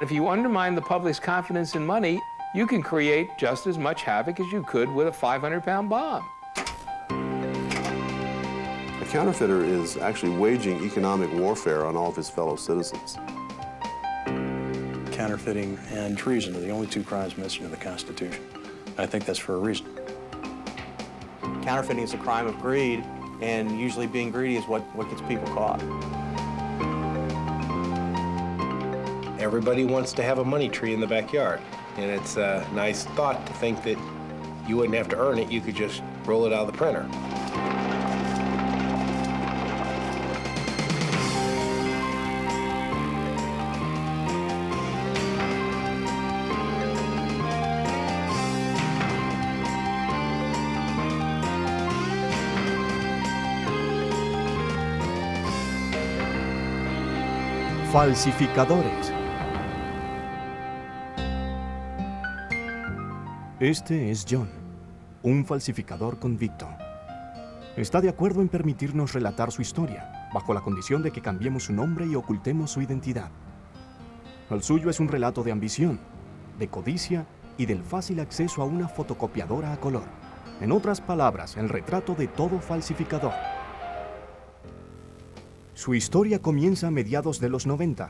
If you undermine the public's confidence in money, you can create just as much havoc as you could with a 500-pound bomb. A counterfeiter is actually waging economic warfare on all of his fellow citizens. Counterfeiting and treason are the only two crimes mentioned in the Constitution. I think that's for a reason. Counterfeiting is a crime of greed, and usually being greedy is what gets people caught. Everybody wants to have a money tree in the backyard, and it's a nice thought to think that you wouldn't have to earn it, you could just roll it out of the printer. Falsificadores. Este es John, un falsificador convicto. Está de acuerdo en permitirnos relatar su historia, bajo la condición de que cambiemos su nombre y ocultemos su identidad. El suyo es un relato de ambición, de codicia y del fácil acceso a una fotocopiadora a color. En otras palabras, el retrato de todo falsificador. Su historia comienza a mediados de los 90,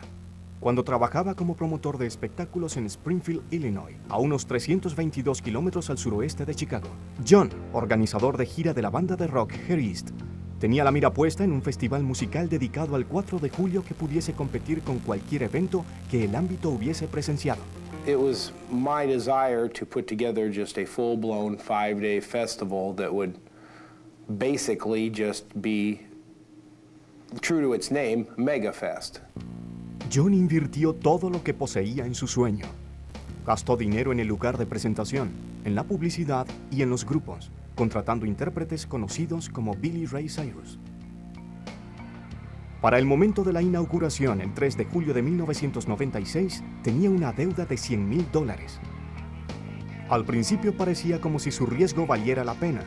cuando trabajaba como promotor de espectáculos en Springfield, Illinois, a unos 322 kilómetros al suroeste de Chicago. John, organizador de gira de la banda de rock Hair East, tenía la mira puesta en un festival musical dedicado al 4 de julio que pudiese competir con cualquier evento que el ámbito hubiese presenciado. It was my desire to put together just a full-blown 5-day festival that would basically just be, true to its name, MegaFest. John invirtió todo lo que poseía en su sueño. Gastó dinero en el lugar de presentación, en la publicidad y en los grupos, contratando intérpretes conocidos como Billy Ray Cyrus. Para el momento de la inauguración, el 3 de julio de 1996, tenía una deuda de $100,000. Al principio parecía como si su riesgo valiera la pena.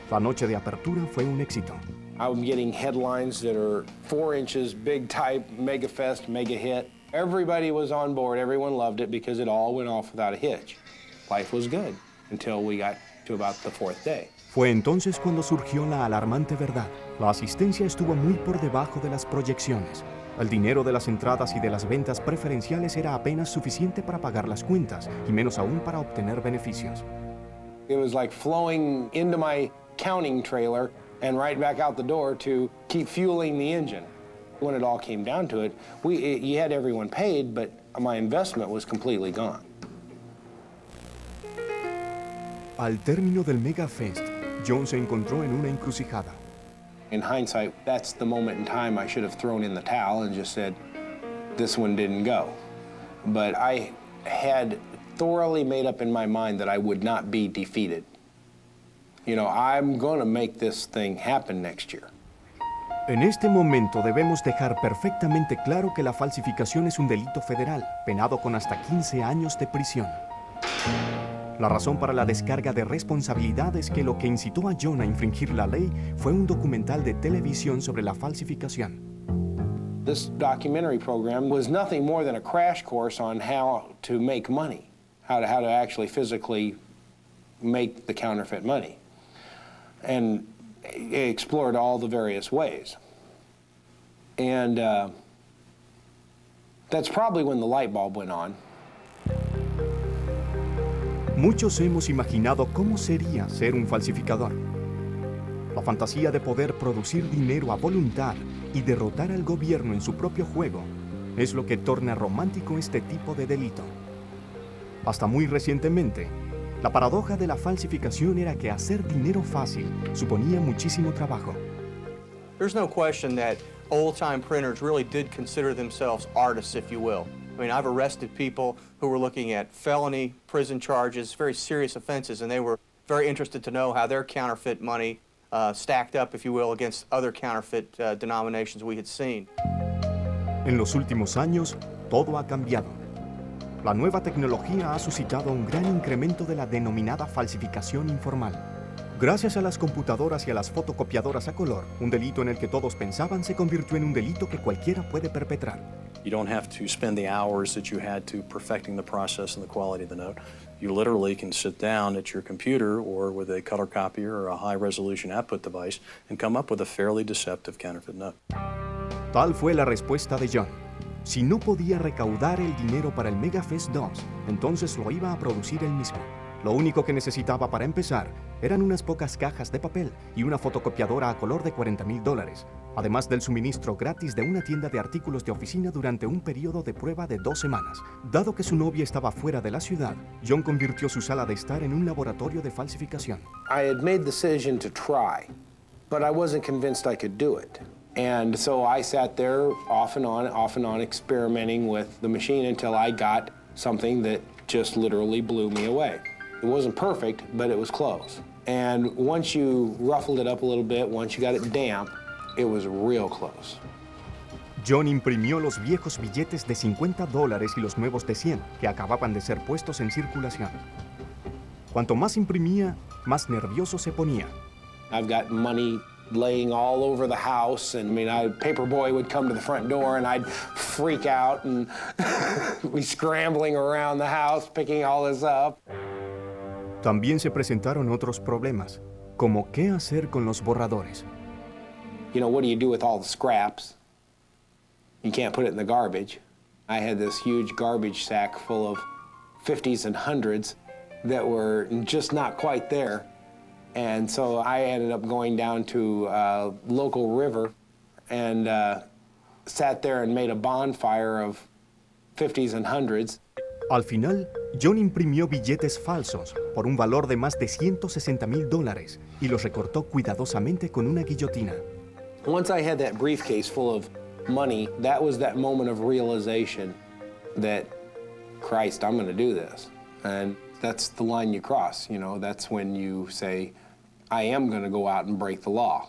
La noche de apertura fue un éxito. I'm getting headlines that are 4 inches, big type, MegaFest, mega hit. Everybody was on board, everyone loved it because it all went off without a hitch. Life was good until we got to about the 4th day. Fue entonces cuando surgió la alarmante verdad. La asistencia estuvo muy por debajo de las proyecciones. El dinero de las entradas y de las ventas preferenciales era apenas suficiente para pagar las cuentas, y menos aún para obtener beneficios. It was like flowing into my counting trailer and right back out the door to keep fueling the engine. When it all came down to it, you had everyone paid, but my investment was completely gone. Al término del MegaFest, John se encontró en una encrucijada. In hindsight, that's the moment in time I should have thrown in the towel and just said, this one didn't go. But I had thoroughly made up in my mind that I would not be defeated. You know, I'm going to make this thing happen next year. En este momento debemos dejar perfectamente claro que la falsificación es un delito federal, penado con hasta 15 años de prisión. La razón para la descarga de responsabilidad es que lo que incitó a John a infringir la ley fue un documental de televisión sobre la falsificación. This documentary program was nothing more than a crash course on how to make money, how to actually physically make the counterfeit money. And it explored all the various ways. And that's probably when the light bulb went on. Muchos hemos imaginado cómo sería ser un falsificador. La fantasía de poder producir dinero a voluntad y derrotar al gobierno en su propio juego es lo que torna romántico este tipo de delito. Hasta muy recientemente, la paradoja de la falsificación era que hacer dinero fácil suponía muchísimo trabajo. There's no question that old-time printers really did consider themselves artists, if you will. I mean, I've arrested people who were looking at felony prison charges, very serious offenses, and they were very interested to know how their counterfeit money stacked up, if you will, against other counterfeit denominations we had seen. En los últimos años, todo ha cambiado. La nueva tecnología ha suscitado un gran incremento de la denominada falsificación informal. Gracias a las computadoras y a las fotocopiadoras a color, un delito en el que todos pensaban se convirtió en un delito que cualquiera puede perpetrar. You don't have to spend the hours that you had to perfecting the process and the quality of the note. You literally can sit down at your computer or with a color copier or a high-resolution output device and come up with a fairly deceptive counterfeit note. Tal fue la respuesta de John. Si no podía recaudar el dinero para el MegaFest 2, entonces lo iba a producir él mismo. Lo único que necesitaba para empezar eran unas pocas cajas de papel y una fotocopiadora a color de $40,000, además del suministro gratis de una tienda de artículos de oficina durante un periodo de prueba de 2 semanas. Dado que su novia estaba fuera de la ciudad, John convirtió su sala de estar en un laboratorio de falsificación. I had made the decision to try, but I wasn't convinced I could do it. And so I sat there off and on, experimenting with the machine until I got something that just literally blew me away. It wasn't perfect, but it was close. And once you ruffled it up a little bit, once you got it damp, it was real close. John imprimió los viejos billetes de $50 y los nuevos de 100 que acababan de ser puestos en circulación. Cuanto más imprimía, más nervioso se ponía. I've got money laying all over the house, and Paperboy would come to the front door and I'd freak out and be scrambling around the house picking all this up. También se presentaron otros problemas, como qué hacer con los borradores. You know, what do you do with all the scraps? You can't put it in the garbage. I had this huge garbage sack full of 50s and 100s that were just not quite there. And so I ended up going down to a local river and sat there and made a bonfire of 50s and 100s. Al final, John imprimió billetes falsos por un valor de más de $160,000 y los recortó cuidadosamente con una guillotina. Once I had that briefcase full of money, that was that moment of realization that, Christ, I'm going to do this. And that's the line you cross, you know, that's when you say, I am going to go out and break the law.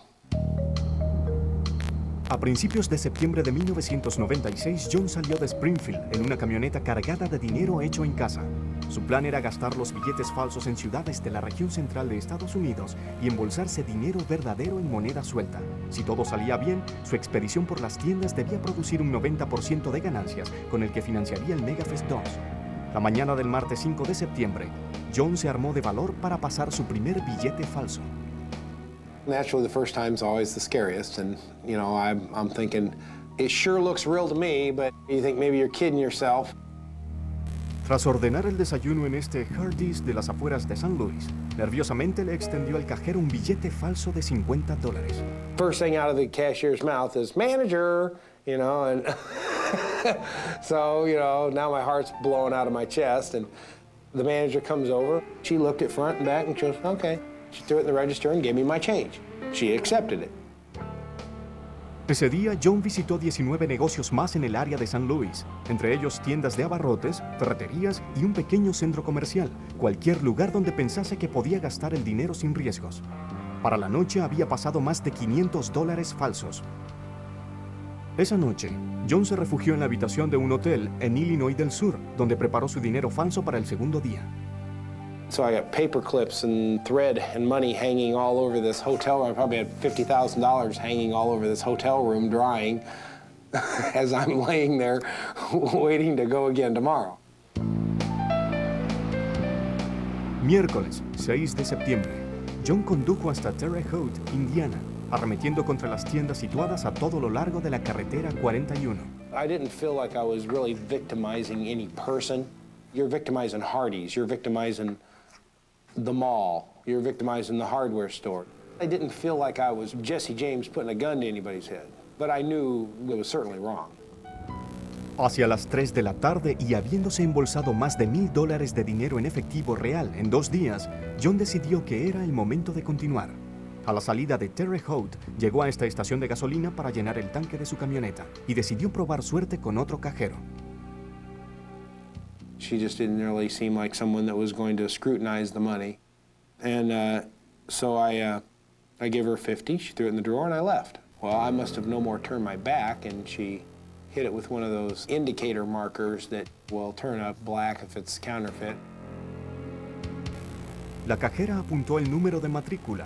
A principios de septiembre de 1996, John salió de Springfield en una camioneta cargada de dinero hecho en casa. Su plan era gastar los billetes falsos en ciudades de la región central de Estados Unidos y embolsarse dinero verdadero en moneda suelta. Si todo salía bien, su expedición por las tiendas debía producir un 90% de ganancias con el que financiaría el MegaFest 2. La mañana del martes 5 de septiembre, John se armó de valor para pasar su primer billete falso. Naturally, the first time's always the scariest, and you know, I'm thinking, it sure looks real to me, but you think maybe you're kidding yourself. Tras ordenar el desayuno en este Hardee's de las afueras de San Luis, nerviosamente le extendió al cajero un billete falso de $50. First thing out of the cashier's mouth is, manager, you know, and so, you know, now my heart's blowing out of my chest, and the manager comes over. She looked at front and back and she goes, okay. She threw it in the register and gave me my change. She accepted it. Ese día, John visitó 19 negocios más en el área de San Luis, entre ellos tiendas de abarrotes, ferreterías y un pequeño centro comercial, cualquier lugar donde pensase que podía gastar el dinero sin riesgos. Para la noche había pasado más de $500 falsos. Esa noche, John se refugió en la habitación de un hotel en Illinois del Sur, donde preparó su dinero falso para el segundo día. So I got paper clips and thread and money hanging all over this hotel room. I probably had $50,000 hanging all over this hotel room drying as I'm laying there waiting to go again tomorrow. Miércoles 6 de septiembre, John condujo hasta Terre Haute, Indiana, arremetiendo contra las tiendas situadas a todo lo largo de la carretera 41. I didn't feel like I was really victimizing any person. You're victimizing Hardee's, you're victimizing the mall, you're victimizing the hardware store. I didn't feel like I was Jesse James putting a gun to anybody's head, but I knew it was certainly wrong. Hacia las 3 de la tarde y habiéndose embolsado más de $1,000 de dinero en efectivo real en 2 días, John decidió que era el momento de continuar. A la salida de Terre Haute, llegó a esta estación de gasolina para llenar el tanque de su camioneta y decidió probar suerte con otro cajero. She just didn't really seem like someone that was going to scrutinize the money. And so I gave her 50, she threw it in the drawer, and I left. Well, I must have no more turned my back, and she hit it with one of those indicator markers that will turn up black if it's counterfeit. La cajera apuntó el número de matrícula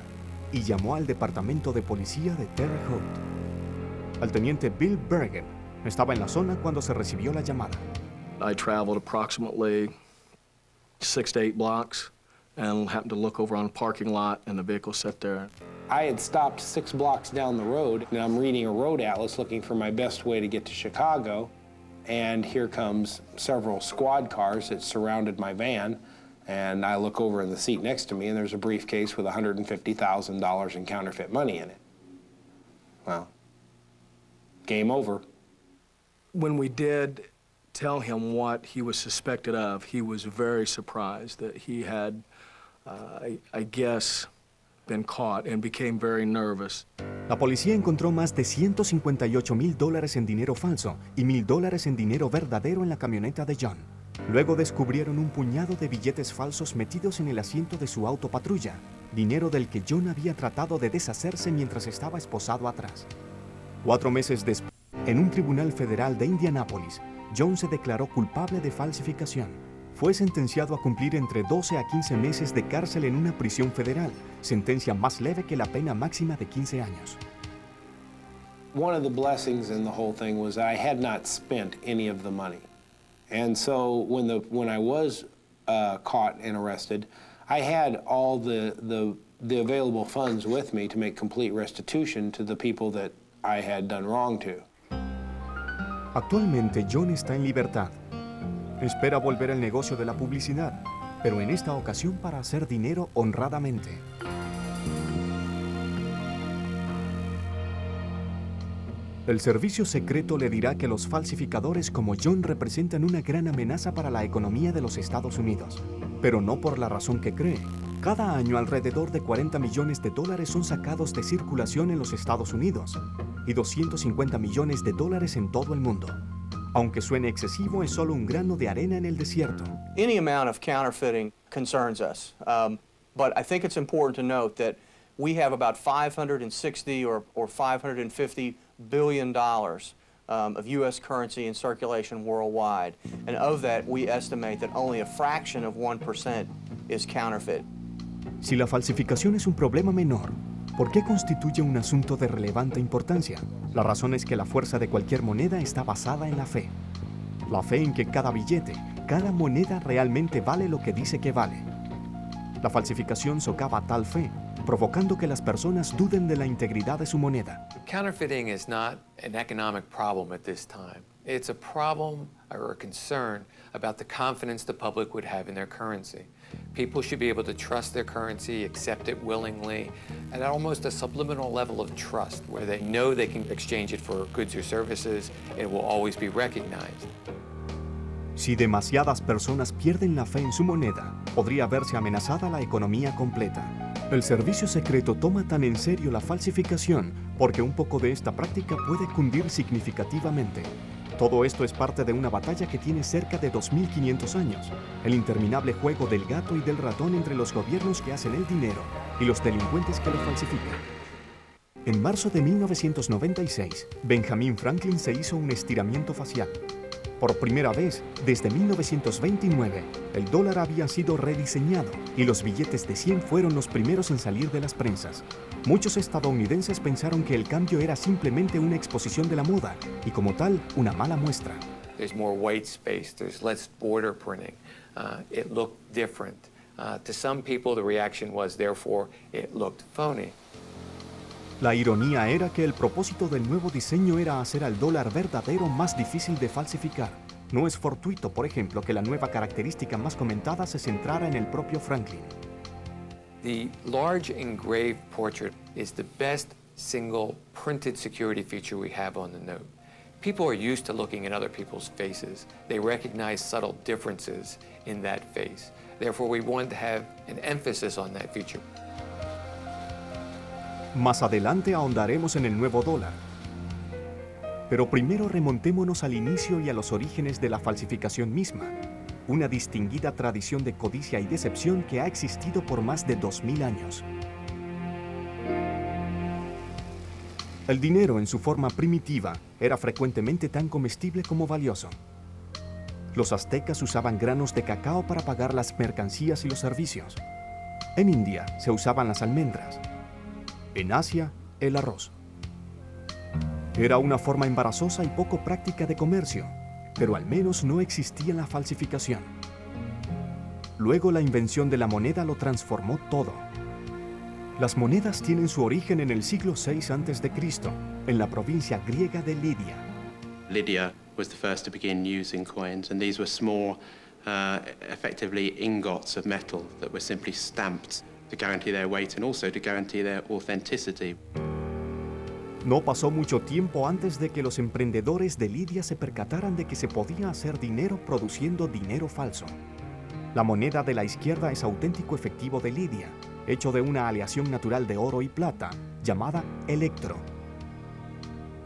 y llamó al departamento de policía de Terre Haute. Al teniente Bill Bergen Estaba en la zona cuando se recibió la llamada. I traveled approximately 6 to 8 blocks and happened to look over on a parking lot and the vehicle sat there. I had stopped 6 blocks down the road, and I'm reading a road atlas looking for my best way to get to Chicago, and here comes several squad cars that surrounded my van, and I look over in the seat next to me, and there's a briefcase with $150,000 in counterfeit money in it. Well, game over. When we did tell him what he was suspected of, he was very surprised that he had, I guess, been caught and became very nervous. La policía encontró más de $158,000 en dinero falso y $1,000 en dinero verdadero en la camioneta de John. Luego descubrieron un puñado de billetes falsos metidos en el asiento de su auto patrulla, dinero del que John había tratado de deshacerse mientras estaba esposado atrás. 4 meses después, en un tribunal federal de Indianápolis, John se declaró culpable de falsificación. Fue sentenciado a cumplir entre 12 a 15 meses de cárcel en una prisión federal, sentencia más leve que la pena máxima de 15 años. One of the blessings in the whole thing was I had not spent any of the money. And so when I was caught and arrested, I had all the available funds with me to make complete restitution to the people that I had done wrong to. Actualmente John está en libertad. Espera volver al negocio de la publicidad, pero en esta ocasión para hacer dinero honradamente. El servicio secreto le dirá que los falsificadores como John representan una gran amenaza para la economía de los Estados Unidos, pero no por la razón que cree. Cada año alrededor de $40 millones son sacados de circulación en los Estados Unidos y $250 millones en todo el mundo. Aunque suene excesivo, es solo un grano de arena en el desierto. Any amount of counterfeiting concerns us, but I think it's important to note that we have about $560 or $550 billion of U.S. currency in circulation worldwide, and of that, we estimate that only a fraction of 1% is counterfeit. Si la falsificación es un problema menor, ¿por qué constituye un asunto de relevante importancia? La razón es que la fuerza de cualquier moneda está basada en la fe. La fe en que cada billete, cada moneda realmente vale lo que dice que vale. La falsificación socava tal fe, provocando que las personas duden de la integridad de su moneda. Counterfeiting is not an economic problem at this time. It's a problem or a concern about the confidence the public would have in their currency. People should be able to trust their currency, accept it willingly, at almost a subliminal level of trust, where they know they can exchange it for goods or services, and it will always be recognized. Si demasiadas personas pierden la fe en su moneda, podría verse amenazada la economía completa. El servicio secreto toma tan en serio la falsificación porque un poco de esta práctica puede cundir significativamente. Todo esto es parte de una batalla que tiene cerca de 2.500 años, el interminable juego del gato y del ratón entre los gobiernos que hacen el dinero y los delincuentes que lo falsifican. En marzo de 1996, Benjamin Franklin se hizo un estiramiento facial. Por primera vez, desde 1929, el dólar había sido rediseñado y los billetes de 100 fueron los primeros en salir de las prensas. Muchos estadounidenses pensaron que el cambio era simplemente una exposición de la moda y como tal, una mala muestra. There's more white space, there's less border printing. It looked different. To some people, the reaction was, therefore, it looked phony. La ironía era que el propósito del nuevo diseño era hacer al dólar verdadero más difícil de falsificar. No es fortuito, por ejemplo, que la nueva característica más comentada se centrara en el propio Franklin. The large engraved portrait is the best single printed security feature we have on the note. People are used to looking at other people's faces. They recognize subtle differences in that face. Therefore, we wanted to have an emphasis on that feature. Más adelante ahondaremos en el nuevo dólar. Pero primero remontémonos al inicio y a los orígenes de la falsificación misma, una distinguida tradición de codicia y decepción que ha existido por más de 2000 años. El dinero en su forma primitiva era frecuentemente tan comestible como valioso. Los aztecas usaban granos de cacao para pagar las mercancías y los servicios. En India se usaban las almendras. En Asia, el arroz. Era una forma embarazosa y poco práctica de comercio, pero al menos no existía la falsificación. Luego la invención de la moneda lo transformó todo. Las monedas tienen su origen en el siglo VI a.C., en la provincia griega de Lidia. Lydia was the first to begin using coins, and these were small, effectively ingots of metal that were simply stamped to guarantee their weight and also to guarantee their authenticity. No pasó mucho tiempo antes de que los emprendedores de Lidia se percataran de que se podía hacer dinero produciendo dinero falso. La moneda de la izquierda es auténtico efectivo de Lidia, hecho de una aleación natural de oro y plata, llamada electro.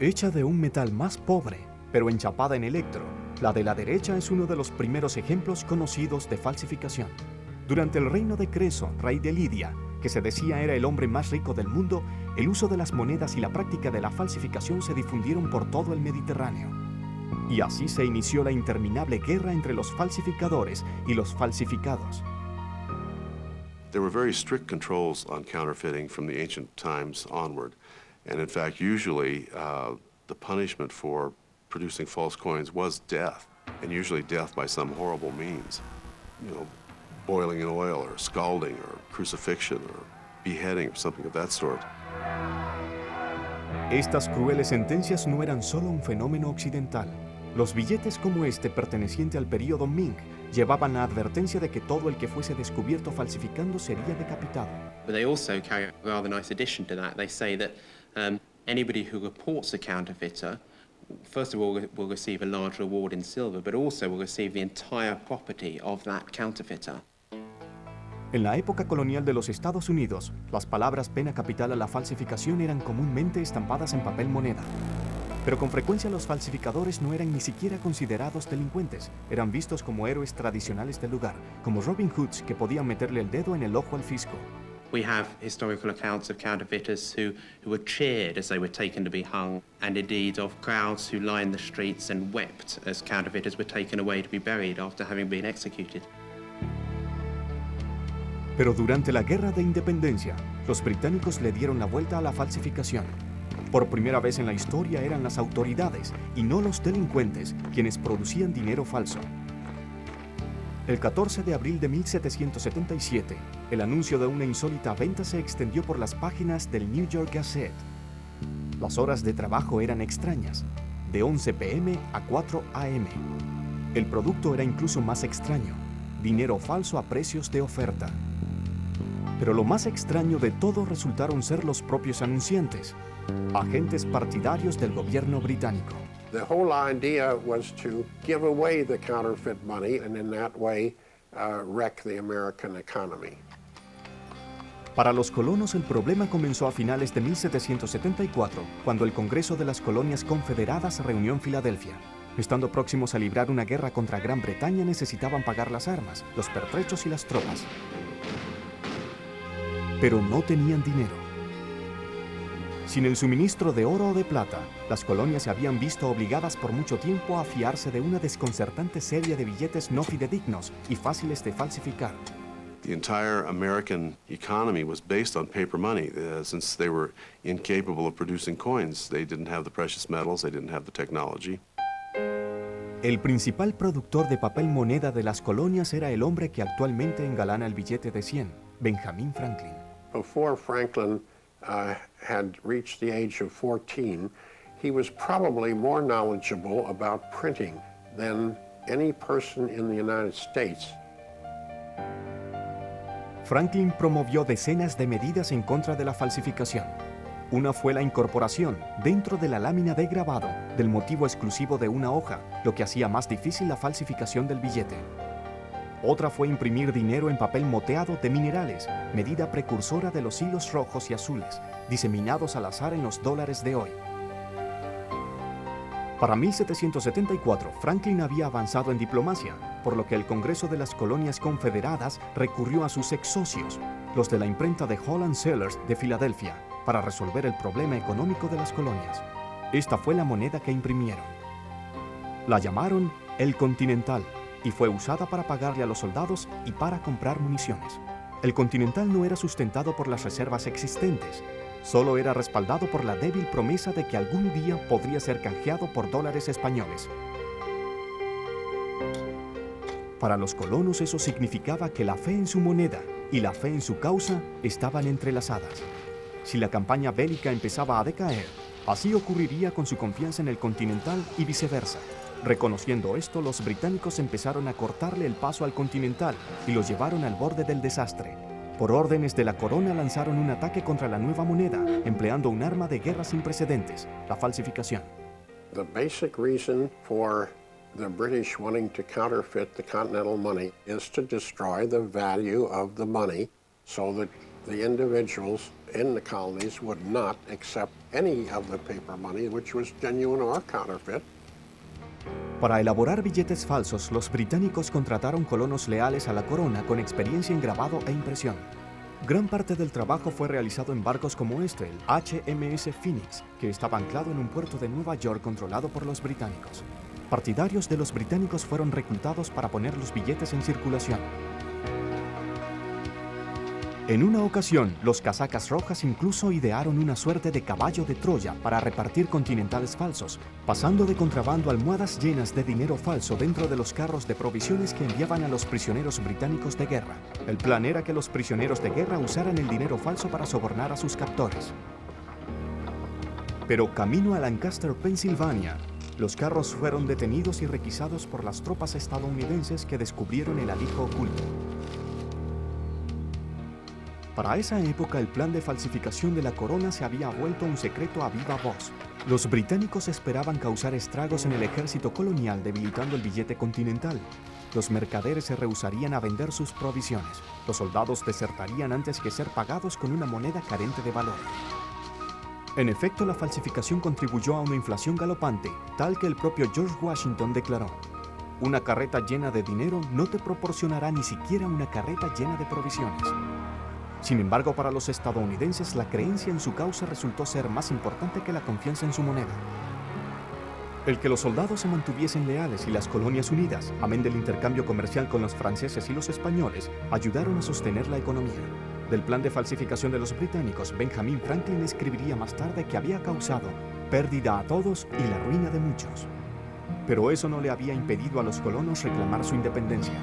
Hecha de un metal más pobre, pero enchapada en electro, la de la derecha es uno de los primeros ejemplos conocidos de falsificación. Durante el reino de Creso, rey de Lidia, que se decía era el hombre más rico del mundo, el uso de las monedas y la práctica de la falsificación se difundieron por todo el Mediterráneo. Y así se inició la interminable guerra entre los falsificadores y los falsificados. There were very strict controls on counterfeiting from the ancient times onward. And in fact, usually the punishment for producing false coins was death, and usually death by some horrible means. You know, boiling in oil or scalding or crucifixion or beheading or something of that sort. Estas crueles sentencias no eran solo un fenómeno occidental. Los billetes como este, perteneciente al período Ming, llevaban la advertencia de que todo el que fuese descubierto falsificando sería decapitado. But they also carry a rather nice addition to that. They say that anybody who reports a counterfeiter, first of all, will receive a large reward in silver, but also will receive the entire property of that counterfeiter. En la época colonial de los Estados Unidos, las palabras pena capital a la falsificación eran comúnmente estampadas en papel moneda. Pero con frecuencia los falsificadores no eran ni siquiera considerados delincuentes, eran vistos como héroes tradicionales del lugar, como Robin Hoods que podían meterle el dedo en el ojo al fisco. We have historical accounts of counterfeiters who were cheered as they were taken to be hung, and indeed of crowds who lined the streets and wept as counterfeiters were taken away to be buried after having been executed. Pero durante la Guerra de Independencia, los británicos le dieron la vuelta a la falsificación. Por primera vez en la historia eran las autoridades y no los delincuentes quienes producían dinero falso. El 14 de abril de 1777, el anuncio de una insólita venta se extendió por las páginas del New York Gazette. Las horas de trabajo eran extrañas, de 11 p.m. a 4 a.m. El producto era incluso más extraño, dinero falso a precios de oferta. Pero lo más extraño de todo resultaron ser los propios anunciantes, agentes partidarios del gobierno británico. The whole idea was to give away the counterfeit money and in that way wreck the American economy. Para los colonos el problema comenzó a finales de 1774, cuando el Congreso de las Colonias Confederadas se reunió en Filadelfia. Estando próximos a librar una guerra contra Gran Bretaña, necesitaban pagar las armas, los pertrechos y las tropas. Pero no tenían dinero. Sin el suministro de oro o de plata, las colonias se habían visto obligadas por mucho tiempo a fiarse de una desconcertante serie de billetes no fidedignos y fáciles de falsificar. The entire American economy was based on paper money. Since they were incapable of producing coins, they didn't have the precious metals, they didn't have the technology. El principal productor de papel moneda de las colonias era el hombre que actualmente engalana el billete de 100, Benjamin Franklin. Before Franklin had reached the age of 14, he was probably more knowledgeable about printing than any person in the United States. Franklin promovió decenas de medidas en contra de la falsificación. Una fue la incorporación, dentro de la lámina de grabado, del motivo exclusivo de una hoja, lo que hacía más difícil la falsificación del billete. Otra fue imprimir dinero en papel moteado de minerales, medida precursora de los hilos rojos y azules, diseminados al azar en los dólares de hoy. Para 1774, Franklin había avanzado en diplomacia, por lo que el Congreso de las Colonias Confederadas recurrió a sus ex socios, los de la imprenta de Holland Sellers de Filadelfia, para resolver el problema económico de las colonias. Esta fue la moneda que imprimieron. La llamaron el Continental y fue usada para pagarle a los soldados y para comprar municiones. El Continental no era sustentado por las reservas existentes. solo era respaldado por la débil promesa de que algún día podría ser canjeado por dólares españoles. Para los colonos eso significaba que la fe en su moneda y la fe en su causa estaban entrelazadas. Si la campaña bélica empezaba a decaer, así ocurriría con su confianza en el Continental y viceversa. Reconociendo esto, los británicos empezaron a cortarle el paso al Continental y los llevaron al borde del desastre. Por órdenes de la corona lanzaron un ataque contra la nueva moneda, empleando un arma de guerra sin precedentes, la falsificación. The basic reason for the British wanting to counterfeit the continental money is to destroy the value of the money so that the individuals in the colonies would not accept any of the paper money which was genuine or counterfeit. Para elaborar billetes falsos, los británicos contrataron colonos leales a la corona con experiencia en grabado e impresión. Gran parte del trabajo fue realizado en barcos como el HMS Phoenix, que estaba anclado en un puerto de Nueva York controlado por los británicos. Partidarios de los británicos fueron reclutados para poner los billetes en circulación. En una ocasión, los casacas rojas incluso idearon una suerte de caballo de Troya para repartir continentales falsos, pasando de contrabando almohadas llenas de dinero falso dentro de los carros de provisiones que enviaban a los prisioneros británicos de guerra. El plan era que los prisioneros de guerra usaran el dinero falso para sobornar a sus captores. Pero camino a Lancaster, Pensilvania, los carros fueron detenidos y requisados por las tropas estadounidenses que descubrieron el alijo oculto. Para esa época, el plan de falsificación de la corona se había vuelto un secreto a viva voz. Los británicos esperaban causar estragos en el ejército colonial debilitando el billete continental. Los mercaderes se rehusarían a vender sus provisiones. Los soldados desertarían antes que ser pagados con una moneda carente de valor. En efecto, la falsificación contribuyó a una inflación galopante, tal que el propio George Washington declaró: "Una carreta llena de dinero no te proporcionará ni siquiera una carreta llena de provisiones". Sin embargo, para los estadounidenses, la creencia en su causa resultó ser más importante que la confianza en su moneda. El que los soldados se mantuviesen leales y las colonias unidas, amén del intercambio comercial con los franceses y los españoles, ayudaron a sostener la economía. Del plan de falsificación de los británicos, Benjamin Franklin escribiría más tarde que había causado pérdida a todos y la ruina de muchos. Pero eso no le había impedido a los colonos reclamar su independencia.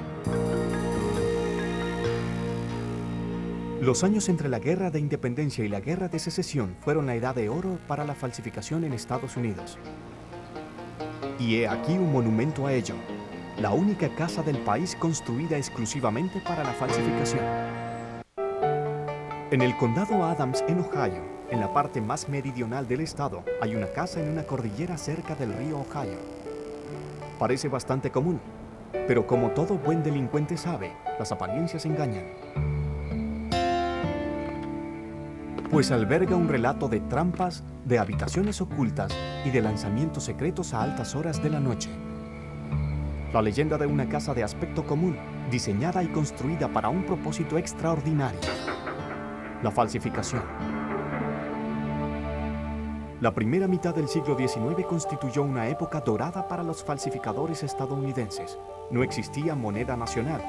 Los años entre la Guerra de Independencia y la Guerra de Secesión fueron la edad de oro para la falsificación en Estados Unidos. Y he aquí un monumento a ello, la única casa del país construida exclusivamente para la falsificación. En el condado Adams, en Ohio, en la parte más meridional del estado, hay una casa en una cordillera cerca del río Ohio. Parece bastante común, pero como todo buen delincuente sabe, las apariencias engañan. Pues alberga un relato de trampas, de habitaciones ocultas y de lanzamientos secretos a altas horas de la noche. La leyenda de una casa de aspecto común, diseñada y construida para un propósito extraordinario: la falsificación. La primera mitad del siglo XIX constituyó una época dorada para los falsificadores estadounidenses. No existía moneda nacional,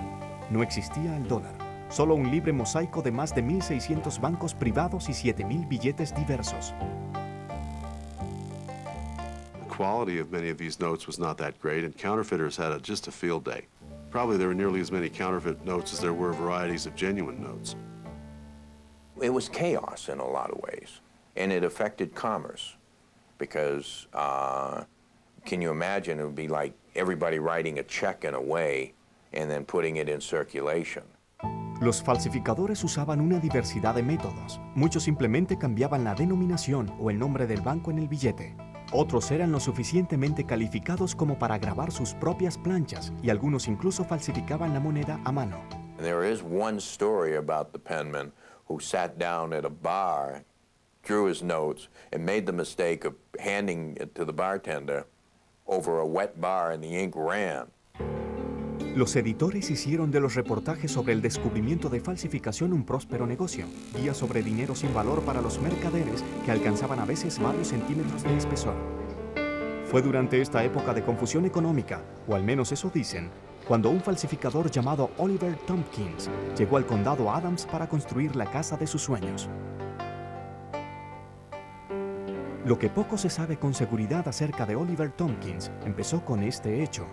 no existía el dólar. Solo un libre mosaico de más de 1.600 bancos privados y 7.000 billetes diversos. The quality of many of these notes was not that great, and counterfeiters had just a field day. Probably there were nearly as many counterfeit notes as there were varieties of genuine notes. It was chaos in a lot of ways, and it affected commerce because can you imagine it would be like everybody writing a check in a way and then putting it in circulation. Los falsificadores usaban una diversidad de métodos. Muchos simplemente cambiaban la denominación o el nombre del banco en el billete. Otros eran lo suficientemente calificados como para grabar sus propias planchas y algunos incluso falsificaban la moneda a mano. There is one story about the penman who sat down at a bar, drew his notes, and made the mistake of handing it to the bartender over a wet bar and the ink ran. Los editores hicieron de los reportajes sobre el descubrimiento de falsificación un próspero negocio, guía sobre dinero sin valor para los mercaderes que alcanzaban a veces varios centímetros de espesor. Fue durante esta época de confusión económica, o al menos eso dicen, cuando un falsificador llamado Oliver Tompkins llegó al condado Adams para construir la casa de sus sueños. Lo que poco se sabe con seguridad acerca de Oliver Tompkins empezó con este hecho.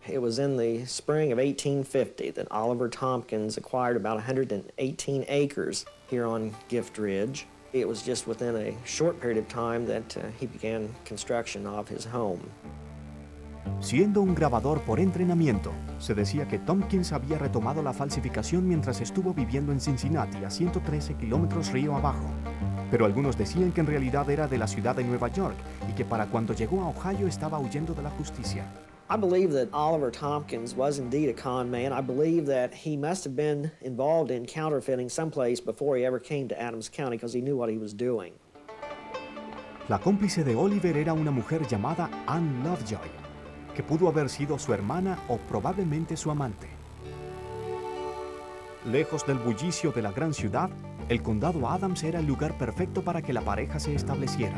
It was in the spring of 1850 that Oliver Tompkins acquired about 118 acres here on Gift Ridge. It was just within a short period of time that he began construction of his home. Siendo un grabador por entrenamiento, se decía que Tompkins había retomado la falsificación mientras estuvo viviendo en Cincinnati, a 113 kilómetros río abajo. Pero algunos decían que en realidad era de la ciudad de Nueva York y que para cuando llegó a Ohio estaba huyendo de la justicia. I believe that Oliver Tompkins was indeed a con man. I believe that he must have been involved in counterfeiting someplace before he ever came to Adams County because he knew what he was doing. La cómplice de Oliver era una mujer llamada Ann Lovejoy, que pudo haber sido su hermana o probablemente su amante. Lejos del bullicio de la gran ciudad, el condado Adams era el lugar perfecto para que la pareja se estableciera.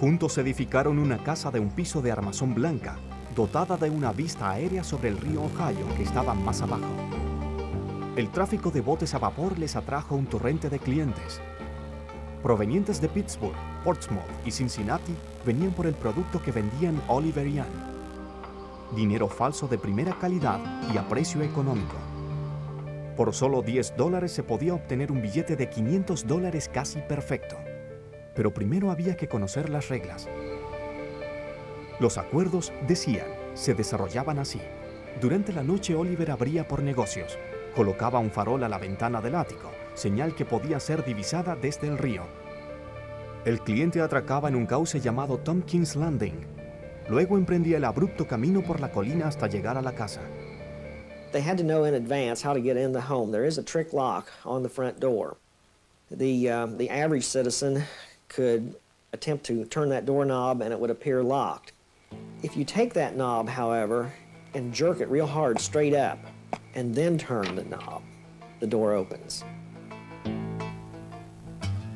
Juntos edificaron una casa de un piso de armazón blanca, dotada de una vista aérea sobre el río Ohio, que estaba más abajo. El tráfico de botes a vapor les atrajo un torrente de clientes. Provenientes de Pittsburgh, Portsmouth y Cincinnati, venían por el producto que vendían Oliver y Ann. Dinero falso de primera calidad y a precio económico. Por solo $10 se podía obtener un billete de $500 casi perfecto. Pero primero había que conocer las reglas. Los acuerdos, decían, se desarrollaban así. Durante la noche Oliver abría por negocios. Colocaba un farol a la ventana del ático, señal que podía ser divisada desde el río. El cliente atracaba en un cauce llamado Tompkins Landing. Luego emprendía el abrupto camino por la colina hasta llegar a la casa. They had to know in advance how to get in the home. There is a trick lock on the front door. The average citizen could attempt to turn that doorknob and it would appear locked. If you take that knob, however, and jerk it real hard straight up, and then turn the knob, the door opens.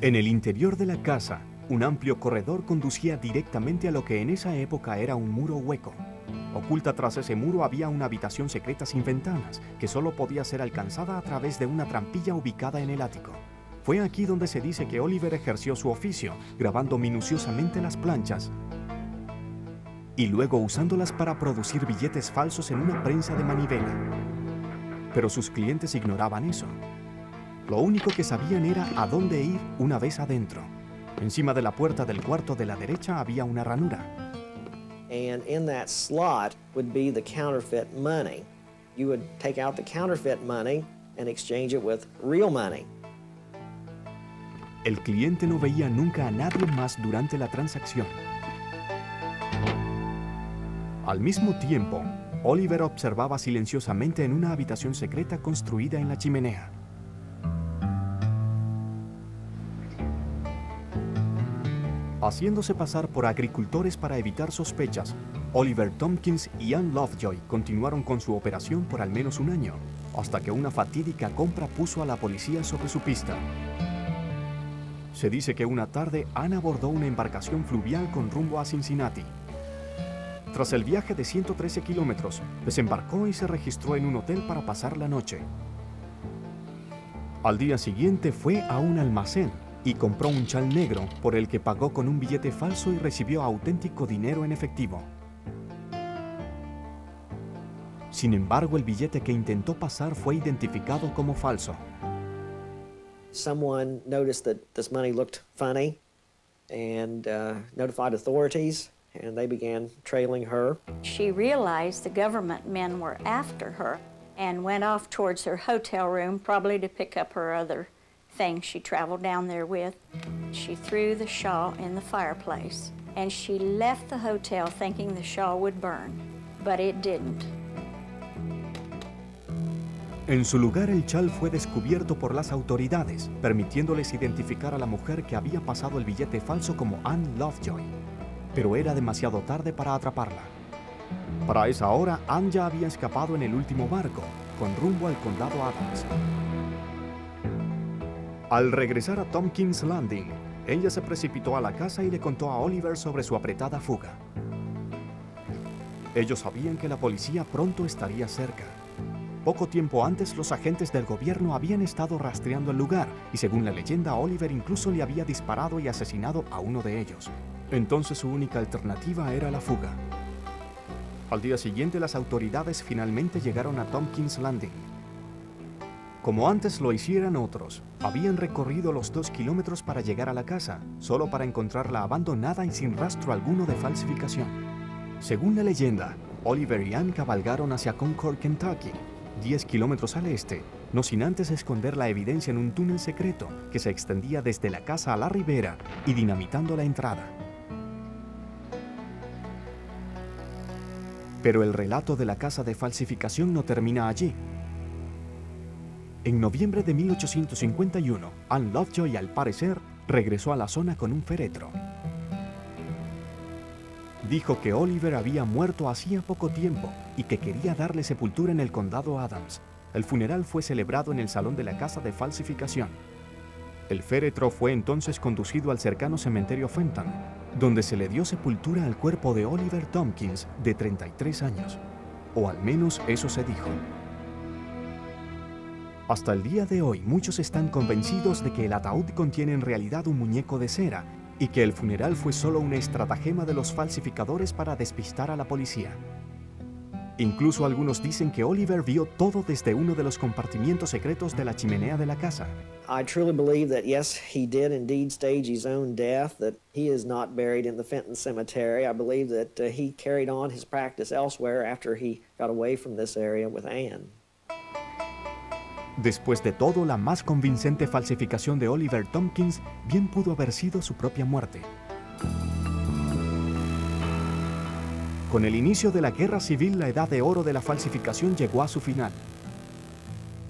En el interior de la casa, un amplio corredor conducía directamente a lo que en esa época era un muro hueco. Oculta tras ese muro había una habitación secreta sin ventanas, que solo podía ser alcanzada a través de una trampilla ubicada en el ático. Fue aquí donde se dice que Oliver ejerció su oficio, grabando minuciosamente las planchas y luego usándolas para producir billetes falsos en una prensa de manivela. Pero sus clientes ignoraban eso. Lo único que sabían era a dónde ir una vez adentro. Encima de la puerta del cuarto de la derecha había una ranura. And in that slot would be the counterfeit money. You would take out the counterfeit money and exchange it with real money. El cliente no veía nunca a nadie más durante la transacción. Al mismo tiempo, Oliver observaba silenciosamente en una habitación secreta construida en la chimenea. Haciéndose pasar por agricultores para evitar sospechas, Oliver Tompkins y Ann Lovejoy continuaron con su operación por al menos un año, hasta que una fatídica compra puso a la policía sobre su pista. Se dice que una tarde Ann abordó una embarcación fluvial con rumbo a Cincinnati. Tras el viaje de 113 kilómetros, desembarcó y se registró en un hotel para pasar la noche. Al día siguiente fue a un almacén y compró un chal negro por el que pagó con un billete falso y recibió auténtico dinero en efectivo. Sin embargo, el billete que intentó pasar fue identificado como falso. Someone noticed that this money looked funny and notified authorities, and they began trailing her. She realized the government men were after her and went off towards her hotel room, probably to pick up her other things she traveled down there with. She threw the shawl in the fireplace, and she left the hotel thinking the shawl would burn, but it didn't. En su lugar, el chal fue descubierto por las autoridades, permitiéndoles identificar a la mujer que había pasado el billete falso como Ann Lovejoy. Pero era demasiado tarde para atraparla. Para esa hora, Ann ya había escapado en el último barco, con rumbo al condado Adams. Al regresar a Tompkins Landing, ella se precipitó a la casa y le contó a Oliver sobre su apretada fuga. Ellos sabían que la policía pronto estaría cerca, Poco tiempo antes, los agentes del gobierno habían estado rastreando el lugar y, según la leyenda, Oliver incluso le había disparado y asesinado a uno de ellos. Entonces su única alternativa era la fuga. Al día siguiente, las autoridades finalmente llegaron a Tompkins Landing. Como antes lo hicieran otros, habían recorrido los 2 kilómetros para llegar a la casa, solo para encontrarla abandonada y sin rastro alguno de falsificación. Según la leyenda, Oliver y Ann cabalgaron hacia Concord, Kentucky, 10 kilómetros al este, no sin antes esconder la evidencia en un túnel secreto que se extendía desde la casa a la ribera y dinamitando la entrada. Pero el relato de la casa de falsificación no termina allí. En noviembre de 1851, Ann Lovejoy, al parecer, regresó a la zona con un féretro. Dijo que Oliver había muerto hacía poco tiempo y que quería darle sepultura en el condado Adams. El funeral fue celebrado en el salón de la casa de falsificación. El féretro fue entonces conducido al cercano cementerio Fenton, donde se le dio sepultura al cuerpo de Oliver Tompkins, de 33 años. O al menos eso se dijo. Hasta el día de hoy, muchos están convencidos de que el ataúd contiene en realidad un muñeco de cera y que el funeral fue solo una estratagema de los falsificadores para despistar a la policía. Incluso algunos dicen que Oliver vio todo desde uno de los compartimientos secretos de la chimenea de la casa. I truly believe that, yes, he did indeed stage his own death, that he is not buried in the Fenton Cemetery. I believe that he carried on his practice elsewhere after he got away from this area with Ann. Después de todo, la más convincente falsificación de Oliver Tompkins bien pudo haber sido su propia muerte. Con el inicio de la Guerra Civil, la edad de oro de la falsificación llegó a su final.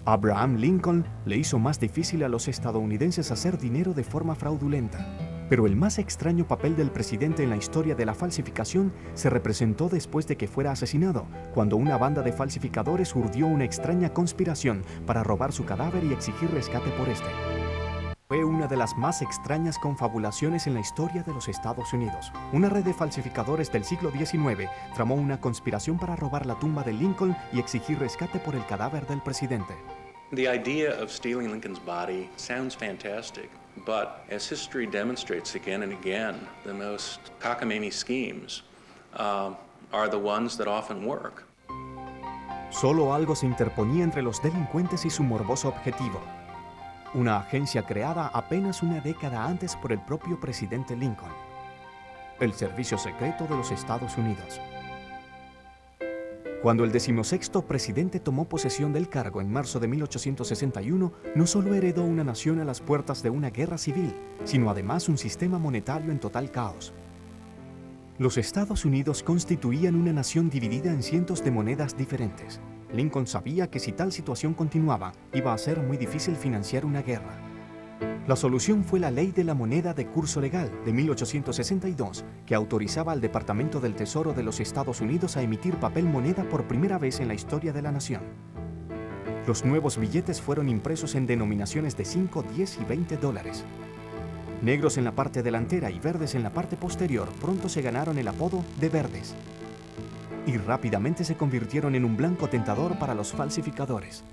Abraham Lincoln le hizo más difícil a los estadounidenses hacer dinero de forma fraudulenta. Pero el más extraño papel del presidente en la historia de la falsificación se representó después de que fuera asesinado, cuando una banda de falsificadores urdió una extraña conspiración para robar su cadáver y exigir rescate por este. Fue una de las más extrañas confabulaciones en la historia de los Estados Unidos. Una red de falsificadores del siglo XIX tramó una conspiración para robar la tumba de Lincoln y exigir rescate por el cadáver del presidente. The idea of stealing Lincoln's body sounds fantastic, but as history demonstrates again and again, the most cockamamie schemes are the ones that often work. Solo algo se interponía entre los delincuentes y su morboso objetivo. Una agencia creada apenas una década antes por el propio presidente Lincoln. El Servicio Secreto de los Estados Unidos. Cuando el 16º presidente tomó posesión del cargo en marzo de 1861, no solo heredó una nación a las puertas de una guerra civil, sino además un sistema monetario en total caos. Los Estados Unidos constituían una nación dividida en cientos de monedas diferentes. Lincoln sabía que si tal situación continuaba, iba a ser muy difícil financiar una guerra. La solución fue la Ley de la Moneda de Curso Legal de 1862, que autorizaba al Departamento del Tesoro de los Estados Unidos a emitir papel moneda por primera vez en la historia de la nación. Los nuevos billetes fueron impresos en denominaciones de 5, 10 y 20 dólares. Negros en la parte delantera y verdes en la parte posterior pronto se ganaron el apodo de verdes. Y rápidamente se convirtieron en un blanco tentador para los falsificadores.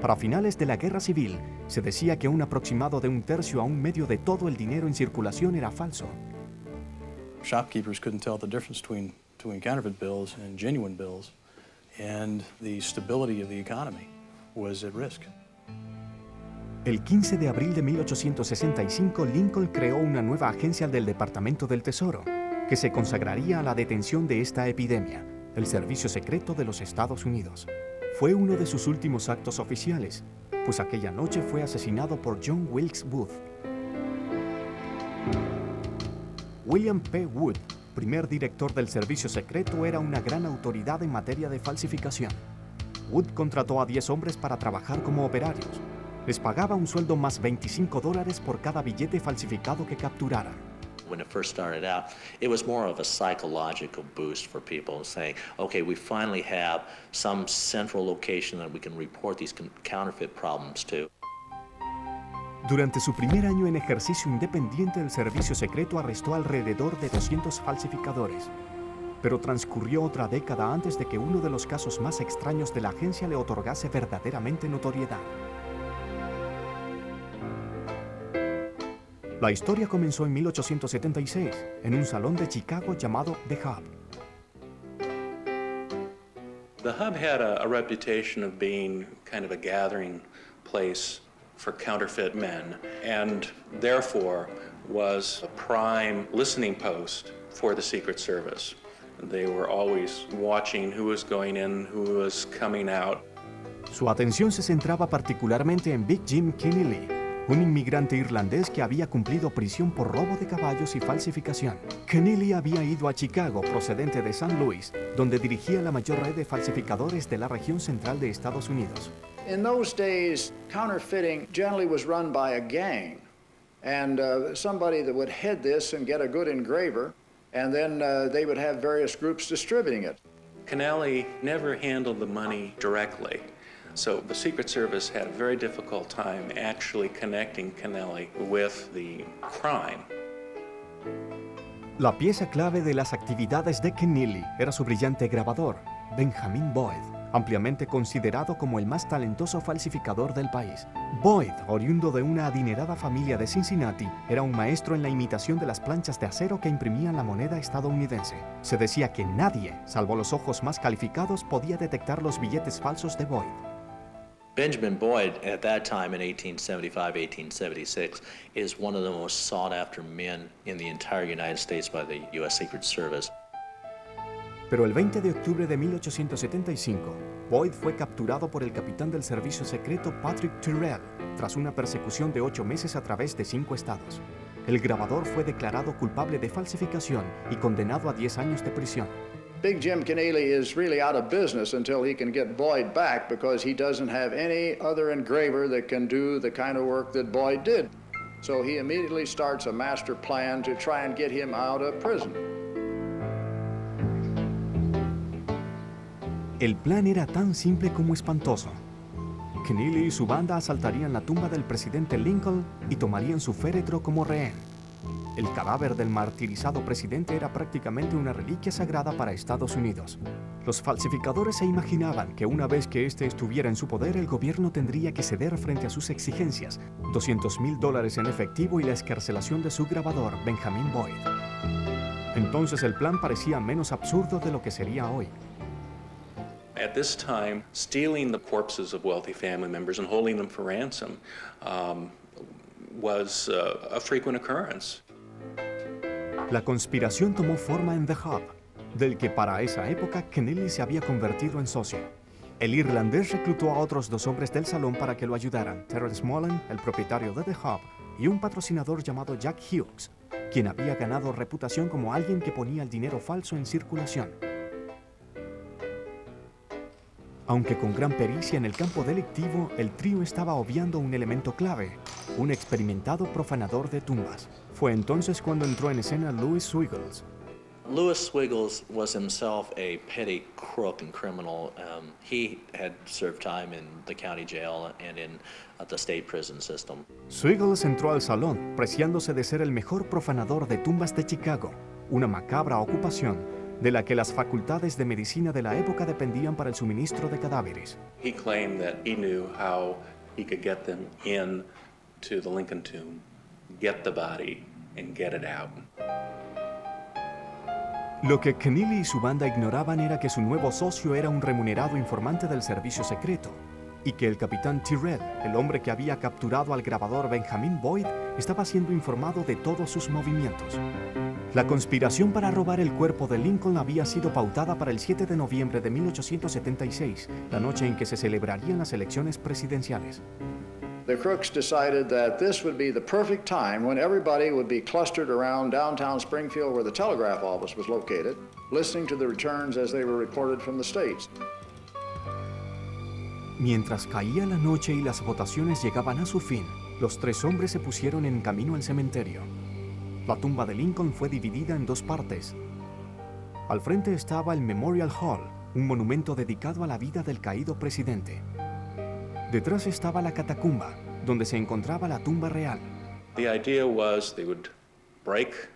Para finales de la Guerra Civil, se decía que un aproximado de 1/3 a 1/2 de todo el dinero en circulación era falso. Shopkeepers couldn't tell the difference between counterfeit bills and genuine bills, and the stability of the economy was at risk. El 15 de abril de 1865, Lincoln creó una nueva agencia del Departamento del Tesoro, que se consagraría a la detención de esta epidemia, el Servicio Secreto de los Estados Unidos. Fue uno de sus últimos actos oficiales, pues aquella noche fue asesinado por John Wilkes Booth. William P. Wood, primer director del Servicio Secreto, era una gran autoridad en materia de falsificación. Wood contrató a 10 hombres para trabajar como operarios. Les pagaba un sueldo más $25 por cada billete falsificado que capturaran. When it first started out, it was more of a psychological boost for people saying, okay, we finally have some central location that we can report these counterfeit problems to. Durante su primer año en ejercicio independiente, el Servicio Secreto arrestó alrededor de 200 falsificadores. Pero transcurrió otra década antes de que uno de los casos más extraños de la agencia le otorgase verdaderamente notoriedad. La historia comenzó en 1876, en un salón de Chicago llamado The Hub. The Hub had a reputation of being kind of a gathering place for counterfeit men, and therefore was a prime listening post for the Secret Service. They were always watching who was going in, who was coming out. Su atención se centraba particularmente en Big Jim Keneally, un inmigrante irlandés que había cumplido prisión por robo de caballos y falsificación. Keneally había ido a Chicago procedente de St. Louis, donde dirigía la mayor red de falsificadores de la región central de Estados Unidos. In those days, counterfeiting generally was run by a gang, and somebody that would head this and get a good engraver, and then they would have various groups distributing it. Keneally never handled the money directly. So the Secret Service had a very difficult time actually connecting Keneally with the crime. La pieza clave de las actividades de Keneally era su brillante grabador, Benjamin Boyd, ampliamente considerado como el más talentoso falsificador del país. Boyd, oriundo de una adinerada familia de Cincinnati, era un maestro en la imitación de las planchas de acero que imprimían la moneda estadounidense. Se decía que nadie, salvo los ojos más calificados, podía detectar los billetes falsos de Boyd. Benjamin Boyd, at that time in 1875, 1876, is one of the most sought-after men in the entire United States by the U.S. Secret Service. Pero el 20 de octubre de 1875, Boyd fue capturado por el capitán del servicio secreto Patrick Tyrrell, tras una persecución de 8 meses a través de 5 estados. El grabador fue declarado culpable de falsificación y condenado a 10 años de prisión. Big Jim Keneally is really out of business until he can get Boyd back because he doesn't have any other engraver that can do the kind of work that Boyd did. So he immediately starts a master plan to try and get him out of prison. El plan era tan simple como espantoso. Keneally y su banda asaltarían la tumba del presidente Lincoln y tomarían su féretro como rehén. El cadáver del martirizado presidente era prácticamente una reliquia sagrada para Estados Unidos. Los falsificadores se imaginaban que una vez que éste estuviera en su poder, el gobierno tendría que ceder frente a sus exigencias, $200,000 en efectivo y la excarcelación de su grabador, Benjamin Boyd. Entonces el plan parecía menos absurdo de lo que sería hoy. At this time, stealing the corpses of wealthy family members and holding them for ransom was a frequent occurrence. La conspiración tomó forma en The Hub, del que para esa época Keneally se había convertido en socio. El irlandés reclutó a otros 2 hombres del salón para que lo ayudaran, Terrence Mullen, el propietario de The Hub, y un patrocinador llamado Jack Hughes, quien había ganado reputación como alguien que ponía el dinero falso en circulación. Aunque con gran pericia en el campo delictivo, el trío estaba obviando un elemento clave, un experimentado profanador de tumbas. Fue entonces cuando entró en escena Louis Swiggles. Louis Swiggles was himself a petty crook and criminal. He had served time in the county jail and in the state prison system. Swiggles entró al salón, preciándose de ser el mejor profanador de tumbas de Chicago, una macabra ocupación de la que las facultades de medicina de la época dependían para el suministro de cadáveres. He claimed that he knew how he could get them in to the Lincoln tomb, get the body, and get it out. Lo que Keneally y su banda ignoraban era que su nuevo socio era un remunerado informante del servicio secreto y que el capitán Tyrrell, el hombre que había capturado al grabador Benjamin Boyd, estaba siendo informado de todos sus movimientos. La conspiración para robar el cuerpo de Lincoln había sido pautada para el 7 de noviembre de 1876, la noche en que se celebrarían las elecciones presidenciales. The crooks decided that this would be the perfect time when everybody would be clustered around downtown Springfield where the telegraph office was located, listening to the returns as they were reported from the states. Mientras caía la noche y las votaciones llegaban a su fin, los 3 hombres se pusieron en camino al cementerio. La tumba de Lincoln fue dividida en 2 partes. Al frente estaba el Memorial Hall, un monumento dedicado a la vida del caído presidente. Detrás estaba la catacumba, donde se encontraba la tumba real. The idea was they would break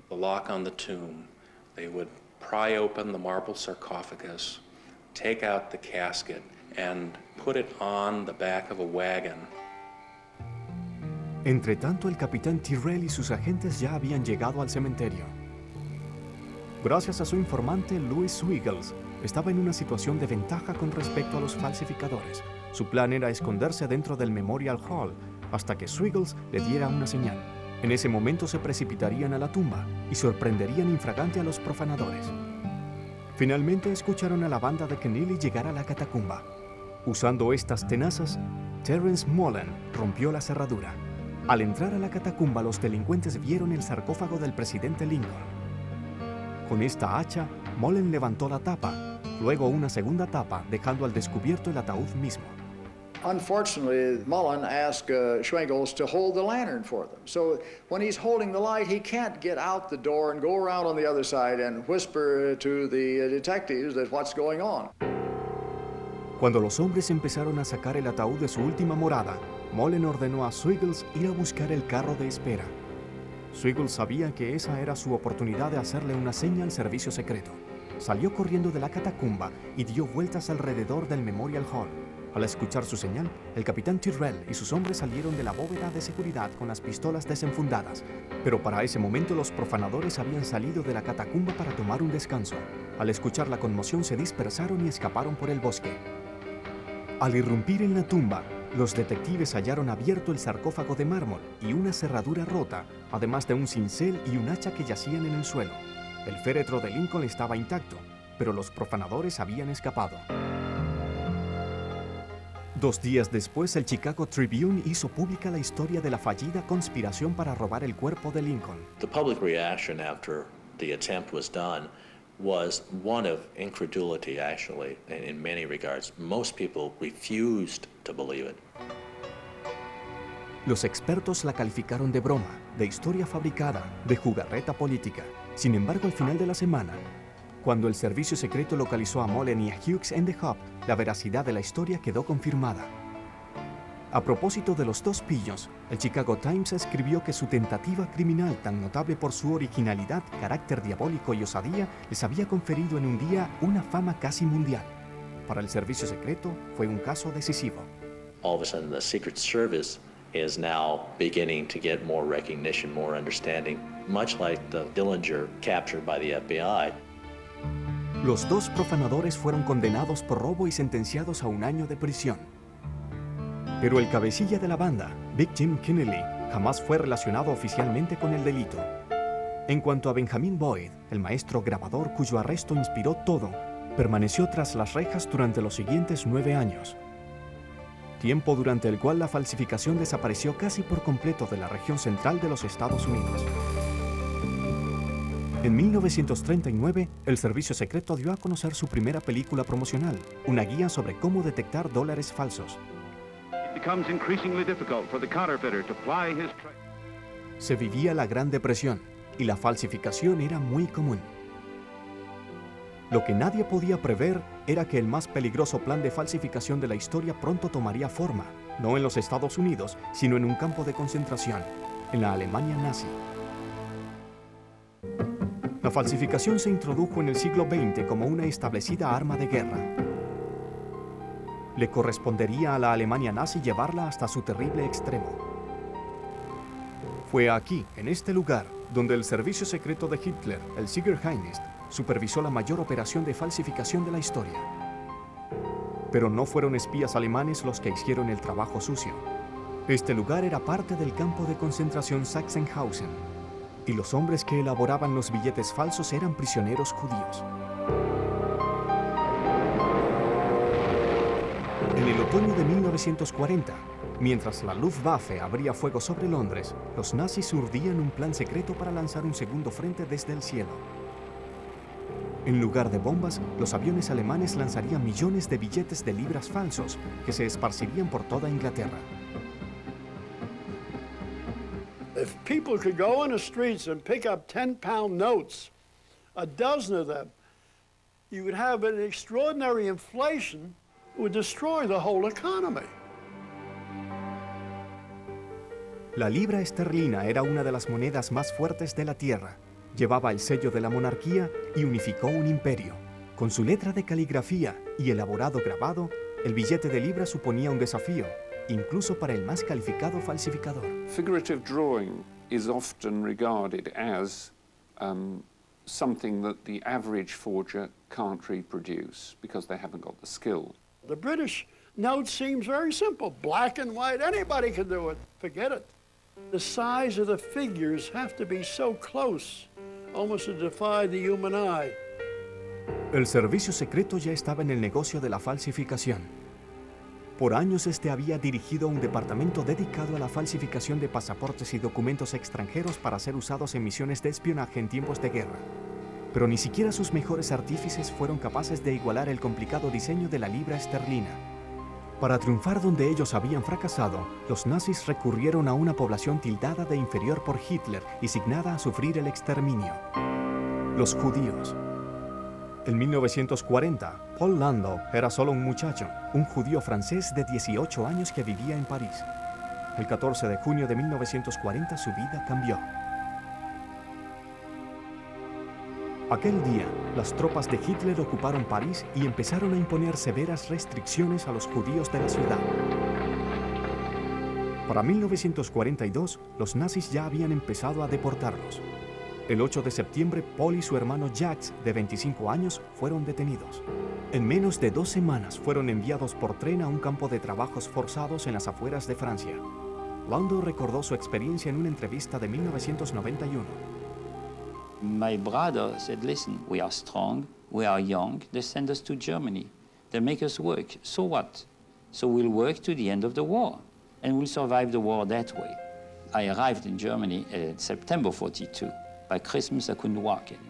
the lock on the tomb. They would pry open the marble sarcophagus, take out the casket, and put it on the back of a wagon. Entre tanto, el capitán Tyrrell y sus agentes ya habían llegado al cementerio. Gracias a su informante, Louis Swiggles, estaba en una situación de ventaja con respecto a los falsificadores. Su plan era esconderse dentro del Memorial Hall hasta que Swiggles le diera una señal. En ese momento se precipitarían a la tumba y sorprenderían infragante a los profanadores. Finalmente escucharon a la banda de Keneally llegar a la catacumba. Usando estas tenazas, Terence Mullen rompió la cerradura. Al entrar a la catacumba, los delincuentes vieron el sarcófago del presidente Lincoln. Con esta hacha, Mullen levantó la tapa, luego una segunda tapa, dejando al descubierto el ataúd mismo. Unfortunately, Mullen asked Schwingles to hold the lantern for them. So when he's holding the light, he can't get out the door and go around on the other side and whisper to the detectives that what's going on. Cuando los hombres empezaron a sacar el ataúd de su última morada, Mullen ordenó a Swiggles ir a buscar el carro de espera. Swiggles sabía que esa era su oportunidad de hacerle una seña al servicio secreto. Salió corriendo de la catacumba y dio vueltas alrededor del Memorial Hall. Al escuchar su señal, el capitán Tyrrell y sus hombres salieron de la bóveda de seguridad con las pistolas desenfundadas. Pero para ese momento los profanadores habían salido de la catacumba para tomar un descanso. Al escuchar la conmoción se dispersaron y escaparon por el bosque. Al irrumpir en la tumba, los detectives hallaron abierto el sarcófago de mármol y una cerradura rota, además de un cincel y un hacha que yacían en el suelo. El féretro de Lincoln estaba intacto, pero los profanadores habían escapado. 2 días después, el Chicago Tribune hizo pública la historia de la fallida conspiración para robar el cuerpo de Lincoln. The public reaction after the attempt was done was one of incredulity, actually, in many regards. Most people refused to believe it. Los expertos la calificaron de broma, de historia fabricada, de jugarreta política. Sin embargo, al final de la semana, cuando el servicio secreto localizó a Mullen y a Hughes en The Hub, la veracidad de la historia quedó confirmada. A propósito de los dos pillos, el Chicago Times escribió que su tentativa criminal, tan notable por su originalidad, carácter diabólico y osadía, les había conferido en un día una fama casi mundial. Para el servicio secreto fue un caso decisivo. All of a sudden, the Secret Service is now beginning to get more recognition, more understanding, much like the Dillinger captured by the FBI. Los dos profanadores fueron condenados por robo y sentenciados a 1 año de prisión. Pero el cabecilla de la banda, Big Jim Keneally, jamás fue relacionado oficialmente con el delito. En cuanto a Benjamin Boyd, el maestro grabador cuyo arresto inspiró todo, permaneció tras las rejas durante los siguientes 9 años. Tiempo durante el cual la falsificación desapareció casi por completo de la región central de los Estados Unidos. En 1939, el servicio secreto dio a conocer su primera película promocional, una guía sobre cómo detectar dólares falsos. Se vivía la Gran Depresión y la falsificación era muy común. Lo que nadie podía prever era que el más peligroso plan de falsificación de la historia pronto tomaría forma, no en los Estados Unidos, sino en un campo de concentración, en la Alemania nazi. La falsificación se introdujo en el siglo XX como una establecida arma de guerra. Le correspondería a la Alemania nazi llevarla hasta su terrible extremo. Fue aquí, en este lugar, donde el servicio secreto de Hitler, el Siegergeist, supervisó la mayor operación de falsificación de la historia. Pero no fueron espías alemanes los que hicieron el trabajo sucio. Este lugar era parte del campo de concentración Sachsenhausen, y los hombres que elaboraban los billetes falsos eran prisioneros judíos. En el otoño de 1940, mientras la Luftwaffe abría fuego sobre Londres, los nazis urdían un plan secreto para lanzar un segundo frente desde el cielo. En lugar de bombas, los aviones alemanes lanzarían millones de billetes de libras falsos que se esparcirían por toda Inglaterra. If people could go in the streets and pick up 10-pound notes, a dozen of them, you would have an extraordinary inflation that would destroy the whole economy. La libra esterlina era una de las monedas más fuertes de la tierra. Llevaba el sello de la monarquía y unificó un imperio. Con su letra de caligrafía y elaborado grabado, el billete de libra suponía un desafío, incluso para el más calificado falsificador. Figurative drawing is often regarded as something that the average forger can't reproduce because they haven't got the skill. The British note seems very simple, black and white, anybody can do it. Forget it. The size of the figures have to be so close, almost to defy the human eye. El servicio secreto ya estaba en el negocio de la falsificación. Por años este había dirigido un departamento dedicado a la falsificación de pasaportes y documentos extranjeros para ser usados en misiones de espionaje en tiempos de guerra. Pero ni siquiera sus mejores artífices fueron capaces de igualar el complicado diseño de la libra esterlina. Para triunfar donde ellos habían fracasado, los nazis recurrieron a una población tildada de inferior por Hitler y signada a sufrir el exterminio: los judíos. En 1940, Paul Landau era solo un muchacho, un judío francés de 18 años que vivía en París. El 14 de junio de 1940 su vida cambió. Aquel día, las tropas de Hitler ocuparon París y empezaron a imponer severas restricciones a los judíos de la ciudad. Para 1942, los nazis ya habían empezado a deportarlos. El 8 de septiembre, Paul y su hermano Jacques, de 25 años, fueron detenidos. En menos de 2 semanas fueron enviados por tren a un campo de trabajos forzados en las afueras de Francia. Landau recordó su experiencia en una entrevista de 1991. My brother said, listen, we are strong, we are young, they send us to Germany. They make us work, so what? So we'll work to the end of the war, and we'll survive the war that way. I arrived in Germany in September 42. By Christmas I couldn't walk anymore.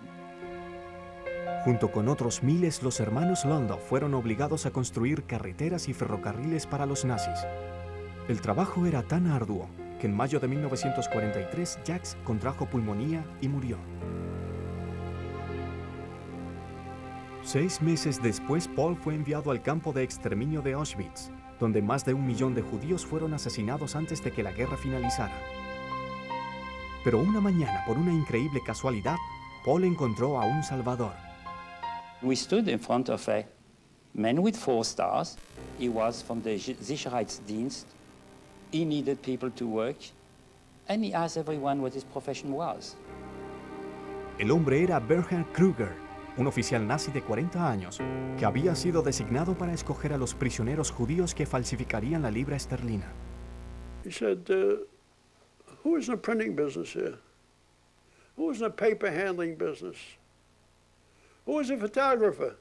Junto con otros miles, los hermanos Landau fueron obligados a construir carreteras y ferrocarriles para los nazis. El trabajo era tan arduo que en mayo de 1943 Jacques contrajo pulmonía y murió. 6 meses después, Paul fue enviado al campo de exterminio de Auschwitz, donde más de 1 millón de judíos fueron asesinados antes de que la guerra finalizara. Pero una mañana, por una increíble casualidad, Paul encontró a un salvador. We stood in front of a man with 4 stars. He was from the Sicherheitsdienst. He needed people to work, and he asked everyone what his profession was. El hombre era Bernhard Krüger, un oficial nazi de 40 años, que había sido designado para escoger a los prisioneros judíos que falsificarían la libra esterlina. He said, who is in the printing business here? Who is in the paper handling business? Who is a photographer?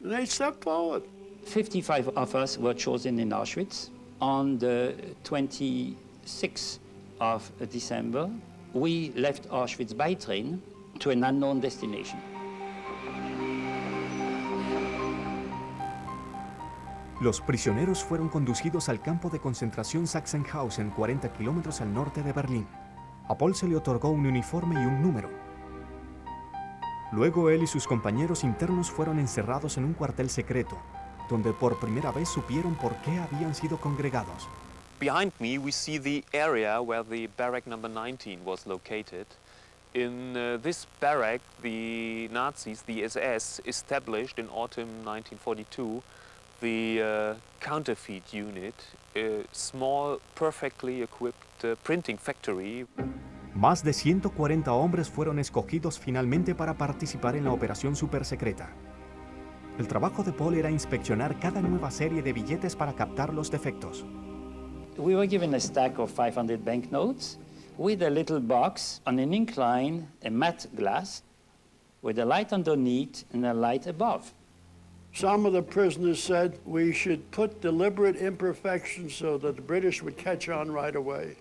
And they stepped forward. 55 of us were chosen in Auschwitz. On the 26th of December, we left Auschwitz by train to an unknown destination. Los prisioneros fueron conducidos al campo de concentración Sachsenhausen, 40 kilómetros al norte de Berlín. A Paul se le otorgó un uniforme y un número. Luego él y sus compañeros internos fueron encerrados en un cuartel secreto, donde por primera vez supieron por qué habían sido congregados. Behind me we see the area where the barrack number 19 was located. In this barrack the Nazis, the SS, established in autumn 1942 the counterfeit unit, a small, perfectly equipped printing factory. Más de 140 hombres fueron escogidos finalmente para participar en la operación supersecreta. El trabajo de Paul era inspeccionar cada nueva serie de billetes para captar los defectos. We were given a stack of 500 banknotes with a little box on an incline, a matte glass, with a light underneath and a light above. Some of the prisoners said we should put deliberate imperfections so that the British would catch on right away.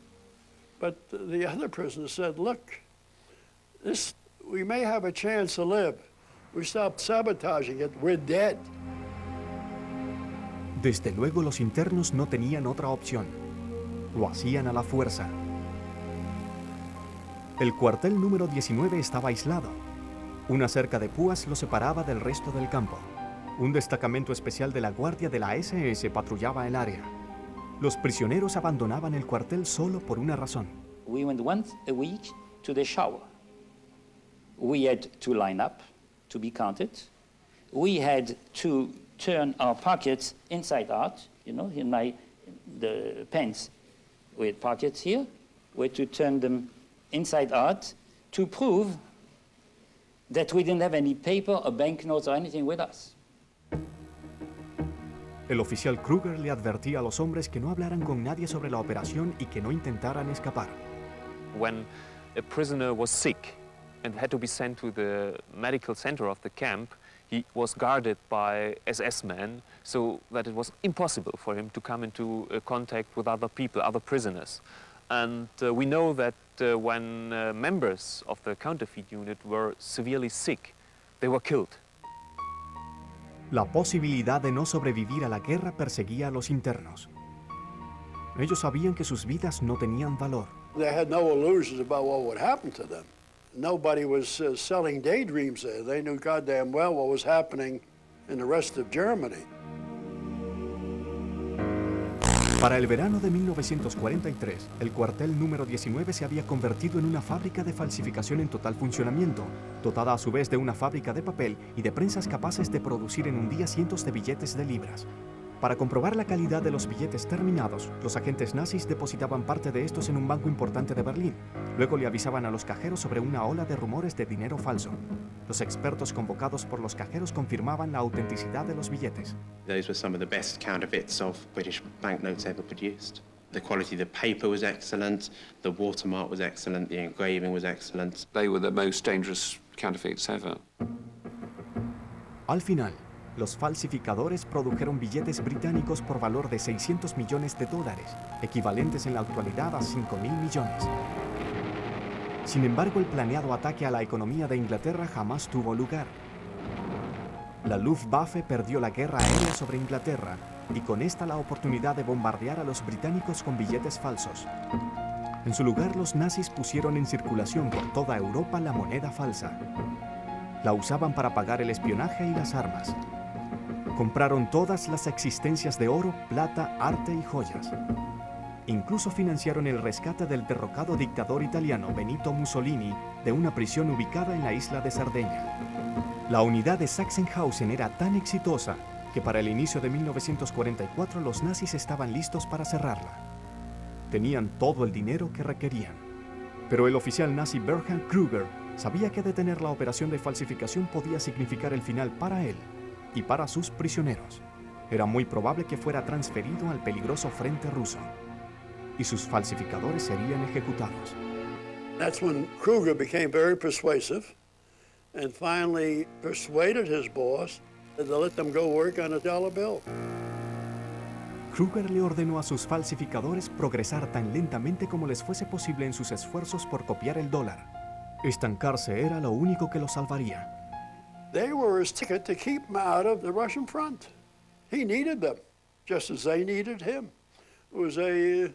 But the other prisoners said, look, we may have a chance to live. We stop sabotaging it, we're dead. Desde luego los internos no tenían otra opción. Lo hacían a la fuerza. El cuartel número 19 estaba aislado. Una cerca de púas lo separaba del resto del campo. Un destacamento especial de la Guardia de la SS patrullaba el área. Los prisioneros abandonaban el cuartel solo por una razón. We went once a week to the shower. We had to line up to be counted. We had to turn our pockets inside out. You know, in the pants with pockets here. We had to turn them inside out to prove that we didn't have any paper or banknotes or anything with us. El oficial Kruger le advertía a los hombres que no hablaran con nadie sobre la operación y que no intentaran escapar. When a prisoner was sick and had to be sent to the medical center of the camp, he was guarded by SS men, so that it was impossible for him to come into contact with other people, other prisoners. And we know that when members of the counterfeit unit were severely sick, they were killed. La posibilidad de no sobrevivir a la guerra perseguía a los internos. Ellos sabían que sus vidas no tenían valor. They had no illusions about what would happen to them. Nobody was selling daydreams there. They knew goddamn well what was happening in the rest of Germany. Para el verano de 1943, el cuartel número 19 se había convertido en una fábrica de falsificación en total funcionamiento, dotada a su vez de una fábrica de papel y de prensas capaces de producir en un día cientos de billetes de libras. Para comprobar la calidad de los billetes terminados, los agentes nazis depositaban parte de estos en un banco importante de Berlín. Luego le avisaban a los cajeros sobre una ola de rumores de dinero falso. Los expertos convocados por los cajeros confirmaban la autenticidad de los billetes. Those were some of the best counterfeits of British banknotes ever produced. The quality of the paper was excellent, the watermark was excellent, the engraving was excellent. They were the most dangerous counterfeits ever. Al final, los falsificadores produjeron billetes británicos por valor de $600 millones, equivalentes en la actualidad a 5.000 millones. Sin embargo, el planeado ataque a la economía de Inglaterra jamás tuvo lugar. La Luftwaffe perdió la guerra aérea sobre Inglaterra y con esta la oportunidad de bombardear a los británicos con billetes falsos. En su lugar, los nazis pusieron en circulación por toda Europa la moneda falsa. La usaban para pagar el espionaje y las armas. Compraron todas las existencias de oro, plata, arte y joyas. Incluso financiaron el rescate del derrocado dictador italiano Benito Mussolini de una prisión ubicada en la isla de Cerdeña. La unidad de Sachsenhausen era tan exitosa que para el inicio de 1944 los nazis estaban listos para cerrarla. Tenían todo el dinero que requerían. Pero el oficial nazi Bernhard Kruger sabía que detener la operación de falsificación podía significar el final para él y para sus prisioneros. Era muy probable que fuera transferido al peligroso frente ruso y sus falsificadores serían ejecutados. That's when Kruger became very persuasive and finally persuaded his boss to let them go work on a dollar bill. Kruger le ordenó a sus falsificadores progresar tan lentamente como les fuese posible en sus esfuerzos por copiar el dólar. Estancarse era lo único que lo salvaría. They were his ticket to keep him out of the Russian front. He needed them, just as they needed him. It was a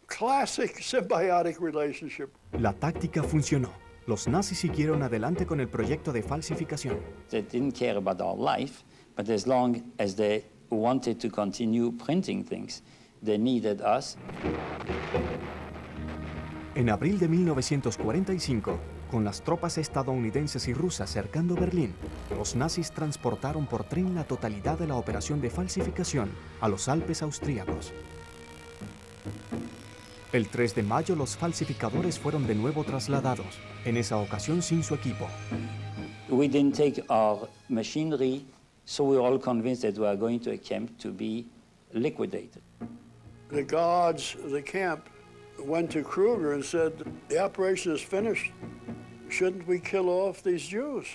classic symbiotic relationship. La táctica funcionó. Los nazis siguieron adelante con el proyecto de falsificación. They didn't care about our life, but as long as they wanted to continue printing things, they needed us. En abril de 1945, con las tropas estadounidenses y rusas cercando Berlín, los nazis transportaron por tren la totalidad de la operación de falsificación a los Alpes austríacos. El 3 de mayo los falsificadores fueron de nuevo trasladados, en esa ocasión sin su equipo. We didn't take our machinery, so we were all convinced that we were going to a camp to be liquidated. The guards of the camp went to Kruger and said, the operation is finished. Shouldn't we kill off these Jews?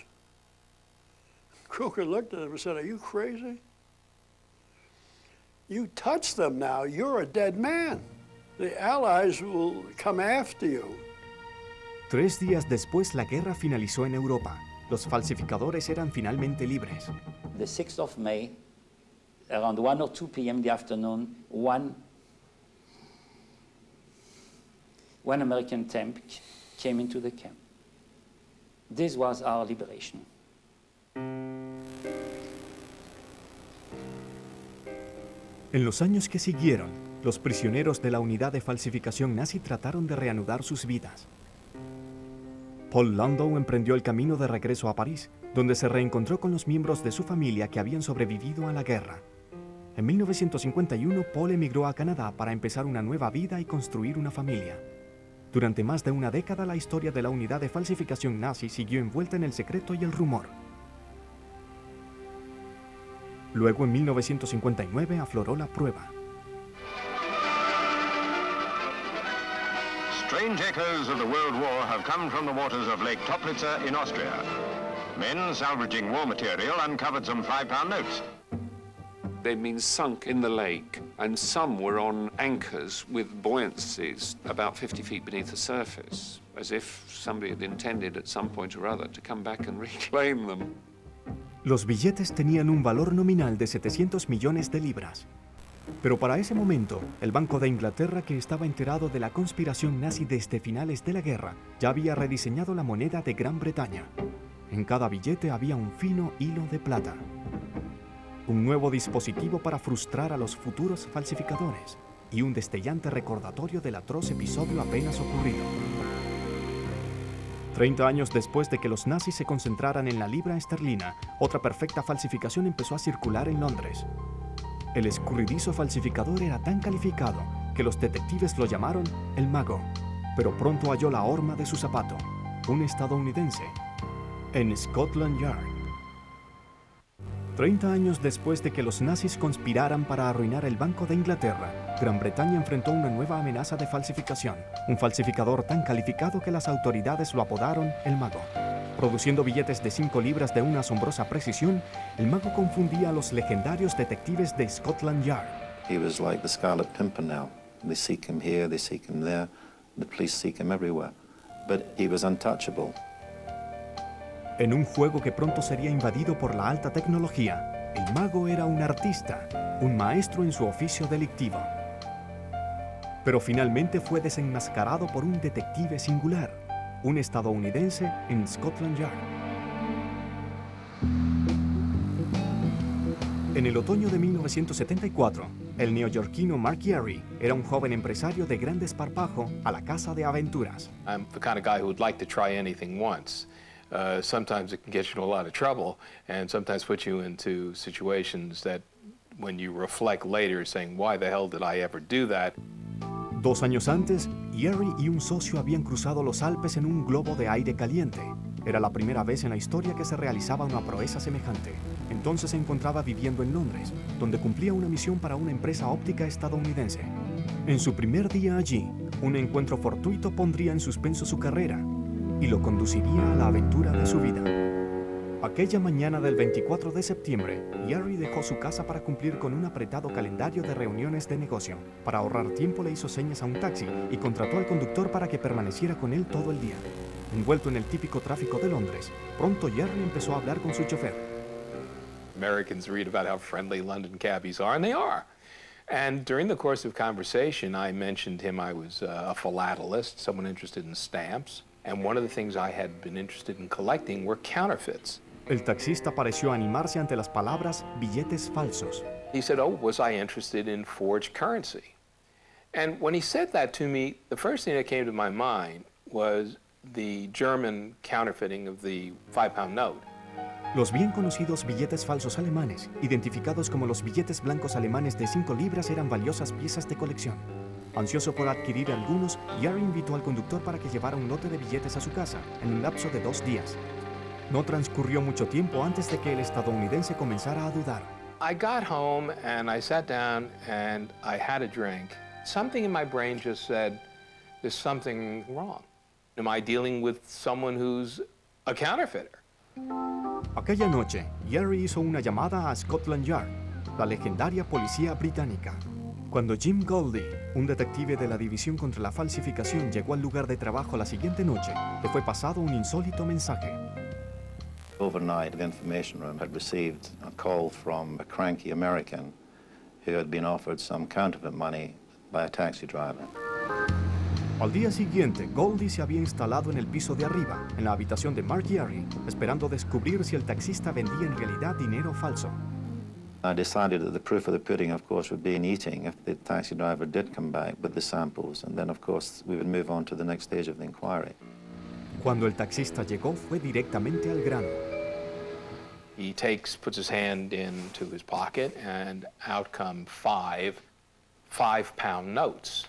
Kruger looked at them and said, are you crazy? You touch them now, you're a dead man. The Allies will come after you. 3 días después, la guerra finalizó en Europa. Los falsificadores eran finalmente libres. The 6th of May, around 1 or 2 p.m. in the afternoon, one American tank came into the camp. This was our liberation. En los años que siguieron, los prisioneros de la unidad de falsificación nazi trataron de reanudar sus vidas. Paul Landau emprendió el camino de regreso a París, donde se reencontró con los miembros de su familia que habían sobrevivido a la guerra. En 1951, Paul emigró a Canadá para empezar una nueva vida y construir una familia. Durante más de una década, la historia de la unidad de falsificación nazi siguió envuelta en el secreto y el rumor. Luego, en 1959, afloró la prueba. Strange echoes of the World War have come from the waters of Lake Toplitzer in Austria. Men salvaging war material uncovered some £5 notes. They'd been sunk in the lake, and some were on anchors with buoyancies about 50 feet beneath the surface, as if somebody had intended at some point or other to come back and reclaim them. Los billetes tenían un valor nominal de 700 millones de libras. Pero para ese momento, el Banco de Inglaterra, que estaba enterado de la conspiración nazi desde finales de la guerra, ya había rediseñado la moneda de Gran Bretaña. En cada billete había un fino hilo de plata. Un nuevo dispositivo para frustrar a los futuros falsificadores y un destellante recordatorio del atroz episodio apenas ocurrido. 30 años después de que los nazis se concentraran en la libra esterlina, otra perfecta falsificación empezó a circular en Londres. El escurridizo falsificador era tan calificado que los detectives lo llamaron el mago, pero pronto halló la horma de su zapato, un estadounidense, en Scotland Yard. 30 años después de que los nazis conspiraran para arruinar el Banco de Inglaterra, Gran Bretaña enfrentó una nueva amenaza de falsificación, un falsificador tan calificado que las autoridades lo apodaron el mago. Produciendo billetes de 5 libras de una asombrosa precisión, el mago confundía a los legendarios detectives de Scotland Yard. He was like the Scarlet Pimpernel. They seek him here, they seek him there, the police seek him everywhere. But he was untouchable. En un juego que pronto sería invadido por la alta tecnología, el mago era un artista, un maestro en su oficio delictivo. Pero finalmente fue desenmascarado por un detective singular, un estadounidense en Scotland Yard. En el otoño de 1974, el neoyorquino Mark Yarry era un joven empresario de gran desparpajo a la caza de aventuras. I'm the kind of guy who would like to try anything once. Sometimes it can get you in a lot of trouble, and sometimes put you into situations that, when you reflect later, saying, why the hell did I ever do that? 2 años antes, Yarry y un socio habían cruzado los Alpes en un globo de aire caliente. Era la primera vez en la historia que se realizaba una proeza semejante. Entonces se encontraba viviendo en Londres, donde cumplía una misión para una empresa óptica estadounidense. En su primer día allí, un encuentro fortuito pondría en suspenso su carrera y lo conduciría a la aventura de su vida. Aquella mañana del 24 de septiembre, Yarry dejó su casa para cumplir con un apretado calendario de reuniones de negocio. Para ahorrar tiempo le hizo señas a un taxi y contrató al conductor para que permaneciera con él todo el día. Envuelto en el típico tráfico de Londres, pronto Yarry empezó a hablar con su chofer. Americans read about how friendly London cabbies are, and they are. And during the course of conversation, I mentioned him I was a philatelist, someone interested in stamps. And one of the things I had been interested in collecting were counterfeits. El taxista pareció animarse ante las palabras billetes falsos. He said, oh, was I interested in forged currency? And when he said that to me, the first thing that came to my mind was the German counterfeiting of the £5 note. Los bien conocidos billetes falsos alemanes, identificados como los billetes blancos alemanes de 5 libras, eran valiosas piezas de colección. Ansioso por adquirir algunos, Yarry invitó al conductor para que llevara un lote de billetes a su casa, en un lapso de 2 días. No transcurrió mucho tiempo antes de que el estadounidense comenzara a dudar. I got home and I sat down and I had a drink. Something in my brain just said, there's something wrong. Am I dealing with someone who's a counterfeiter? Aquella noche, Yarry hizo una llamada a Scotland Yard, la legendaria policía británica. Cuando Jim Goldie, un detective de la División contra la Falsificación, llegó al lugar de trabajo la siguiente noche, le fue pasado un insólito mensaje. Overnight, the information room had received a call from a cranky American who had been offered some counterfeit money by a taxi driver. Al día siguiente, Goldie se había instalado en el piso de arriba, en la habitación de Mark Yarry, esperando descubrir si el taxista vendía en realidad dinero falso. I decided that the proof of the pudding, of course, would be in eating if the taxi driver did come back with the samples, and then, of course, we would move on to the next stage of the inquiry. Cuando el taxista llegó, fue directamente al grano. He puts his hand into his pocket, and out come five 5-pound notes.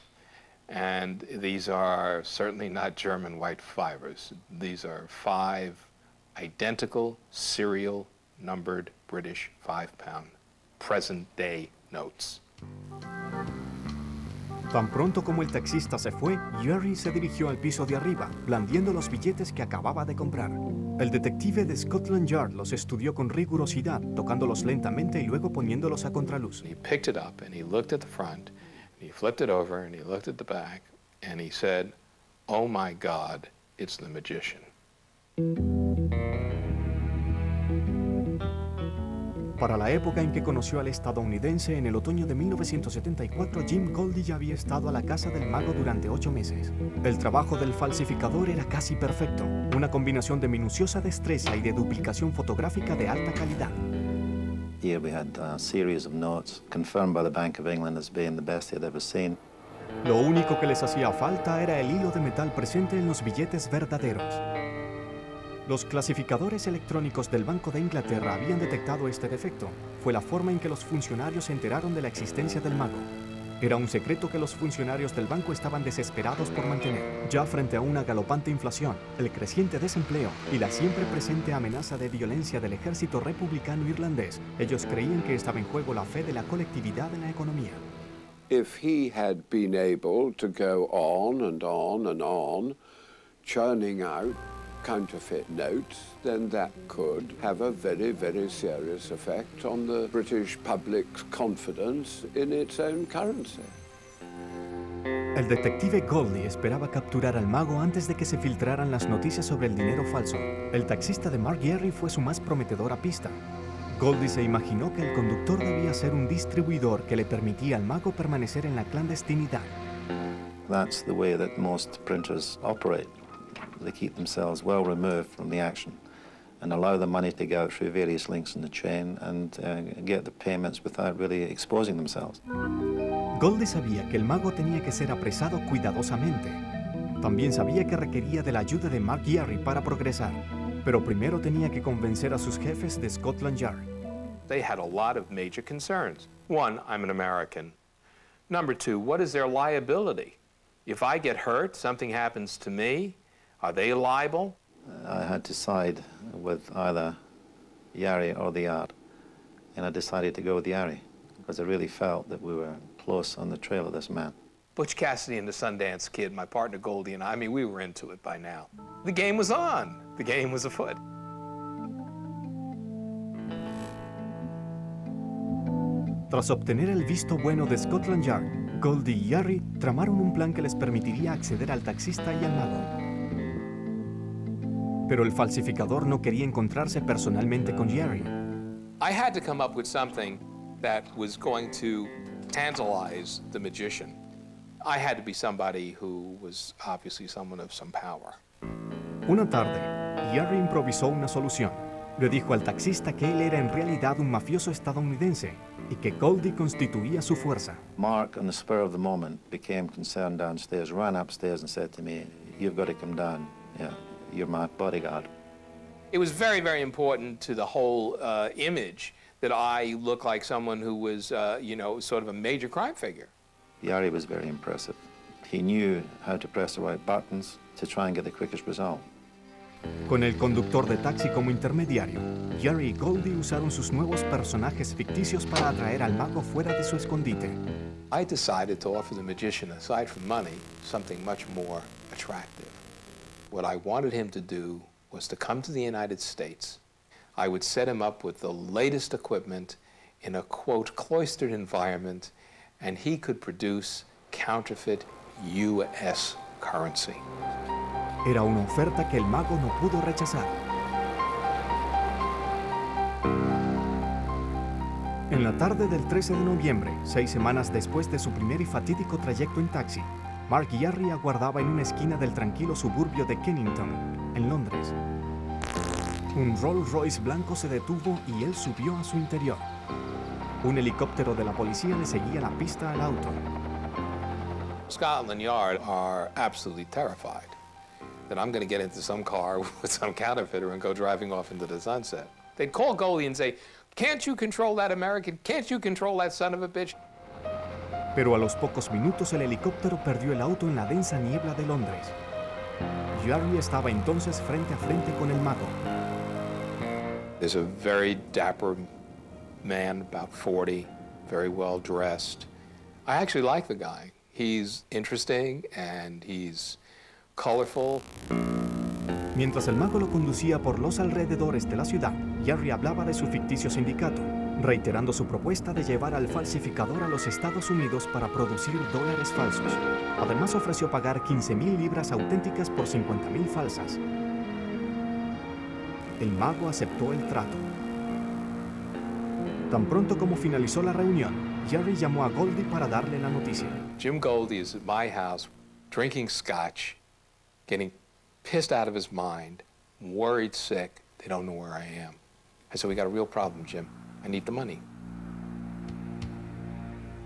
And these are certainly not German white fivers. These are 5 identical, serial, numbered British 5-pound present-day notes. Tan pronto como el taxista se fue, Jerry se dirigió al piso de arriba, blandiendo los billetes que acababa de comprar. El detective de Scotland Yard los estudió con rigurosidad, tocándolos lentamente y luego poniéndolos a contraluz. He picked it up and he looked at the front, and he flipped it over and he looked at the back, and he said, "Oh my God, it's the magician." Para la época en que conoció al estadounidense, en el otoño de 1974, Jim Goldie ya había estado a la casa del mago durante 8 meses. El trabajo del falsificador era casi perfecto, una combinación de minuciosa destreza y de duplicación fotográfica de alta calidad. Here we had a series of notes confirmed by the Bank of England as being the best they had ever seen. Lo único que les hacía falta era el hilo de metal presente en los billetes verdaderos. Los clasificadores electrónicos del Banco de Inglaterra habían detectado este defecto. Fue la forma en que los funcionarios se enteraron de la existencia del mago. Era un secreto que los funcionarios del banco estaban desesperados por mantener. Ya frente a una galopante inflación, el creciente desempleo y la siempre presente amenaza de violencia del ejército republicano irlandés, ellos creían que estaba en juego la fe de la colectividad en la economía. If he had been able to go on and on and on, churning out counterfeit notes, then that could have a very, very serious effect on the British public's confidence in its own currency. El detective Goldie esperaba capturar al mago antes de que se filtraran las noticias sobre el dinero falso. El taxista de Mark Yerry fue su más prometedora pista. Goldie se imaginó que el conductor debía ser un distribuidor que le permitía al mago permanecer en la clandestinidad. That's the way that most printers operate. They keep themselves well removed from the action and allow the money to go out through various links in the chain and get the payments without really exposing themselves. Goldie sabía que el mago tenía que ser apresado cuidadosamente. También sabía que requería de la ayuda de Mark Yerry para progresar, pero primero tenía que convencer a sus jefes de Scotland Yard. They had a lot of major concerns. One, I'm an American. Number two, what is their liability? If I get hurt, something happens to me, are they liable? I had to side with either Yarry or the Yard, and I decided to go with Yarry because I really felt that we were close on the trail of this man. Butch Cassidy and the Sundance Kid, my partner Goldie and I mean, we were into it by now. The game was on. The game was afoot. Tras obtener el visto bueno de Scotland Yard, Goldie y Yarry tramaron un plan que les permitiría acceder al taxista y al mago. Pero el falsificador no quería encontrarse personalmente con Jerry. I had to come up with something that was going to tantalize the magician. I had to be somebody who was obviously someone of some power. Una tarde, Jerry improvisó una solución. Le dijo al taxista que él era en realidad un mafioso estadounidense y que Goldie constituía su fuerza. Mark, on the spur of the moment, became concerned downstairs, ran upstairs and said to me, "You've got to come down. Yeah. You're my bodyguard." It was very, very important to the whole image that I look like someone who was, you know, sort of a major crime figure. Yarry was very impressive. He knew how to press the right buttons to try and get the quickest result. Con el conductor de taxi como intermediario, Jerry y Goldie usaron sus nuevos personajes ficticios para atraer al mago fuera de su escondite. I decided to offer the magician, aside from money, something much more attractive. What I wanted him to do was to come to the United States. I would set him up with the latest equipment in a, quote, cloistered environment, and he could produce counterfeit U.S. currency. Era una oferta que el mago no pudo rechazar. En la tarde del 13 de noviembre, 6 semanas después de su primer y fatídico trayecto en taxi, Mark Yarry aguardaba en una esquina del tranquilo suburbio de Kennington, en Londres. Un Rolls Royce blanco se detuvo y él subió a su interior. Un helicóptero de la policía le seguía la pista al auto. Scotland Yard are absolutely terrified. that I'm going to get into some car with some counterfeiter and go driving off into the sunset. They'd call Goldie and say, "Can't you control that American? Can't you control that son of a bitch?" Pero a los pocos minutos el helicóptero perdió el auto en la densa niebla de Londres. Jarry estaba entonces frente a frente con el mago. There's a very dapper man, about 40, very well dressed. I actually like the guy. He's interesting and he's colorful. Mientras el mago lo conducía por los alrededores de la ciudad, Jarry hablaba de su ficticio sindicato, reiterando su propuesta de llevar al falsificador a los Estados Unidos para producir dólares falsos. Además ofreció pagar 15,000 libras auténticas por 50,000 falsas. El mago aceptó el trato. Tan pronto como finalizó la reunión, Jarry llamó a Goldie para darle la noticia. Jim Goldie is at my house, drinking scotch, getting pissed out of his mind, worried sick. They don't know where I am. I said, "We got a real problem, Jim. I need the money."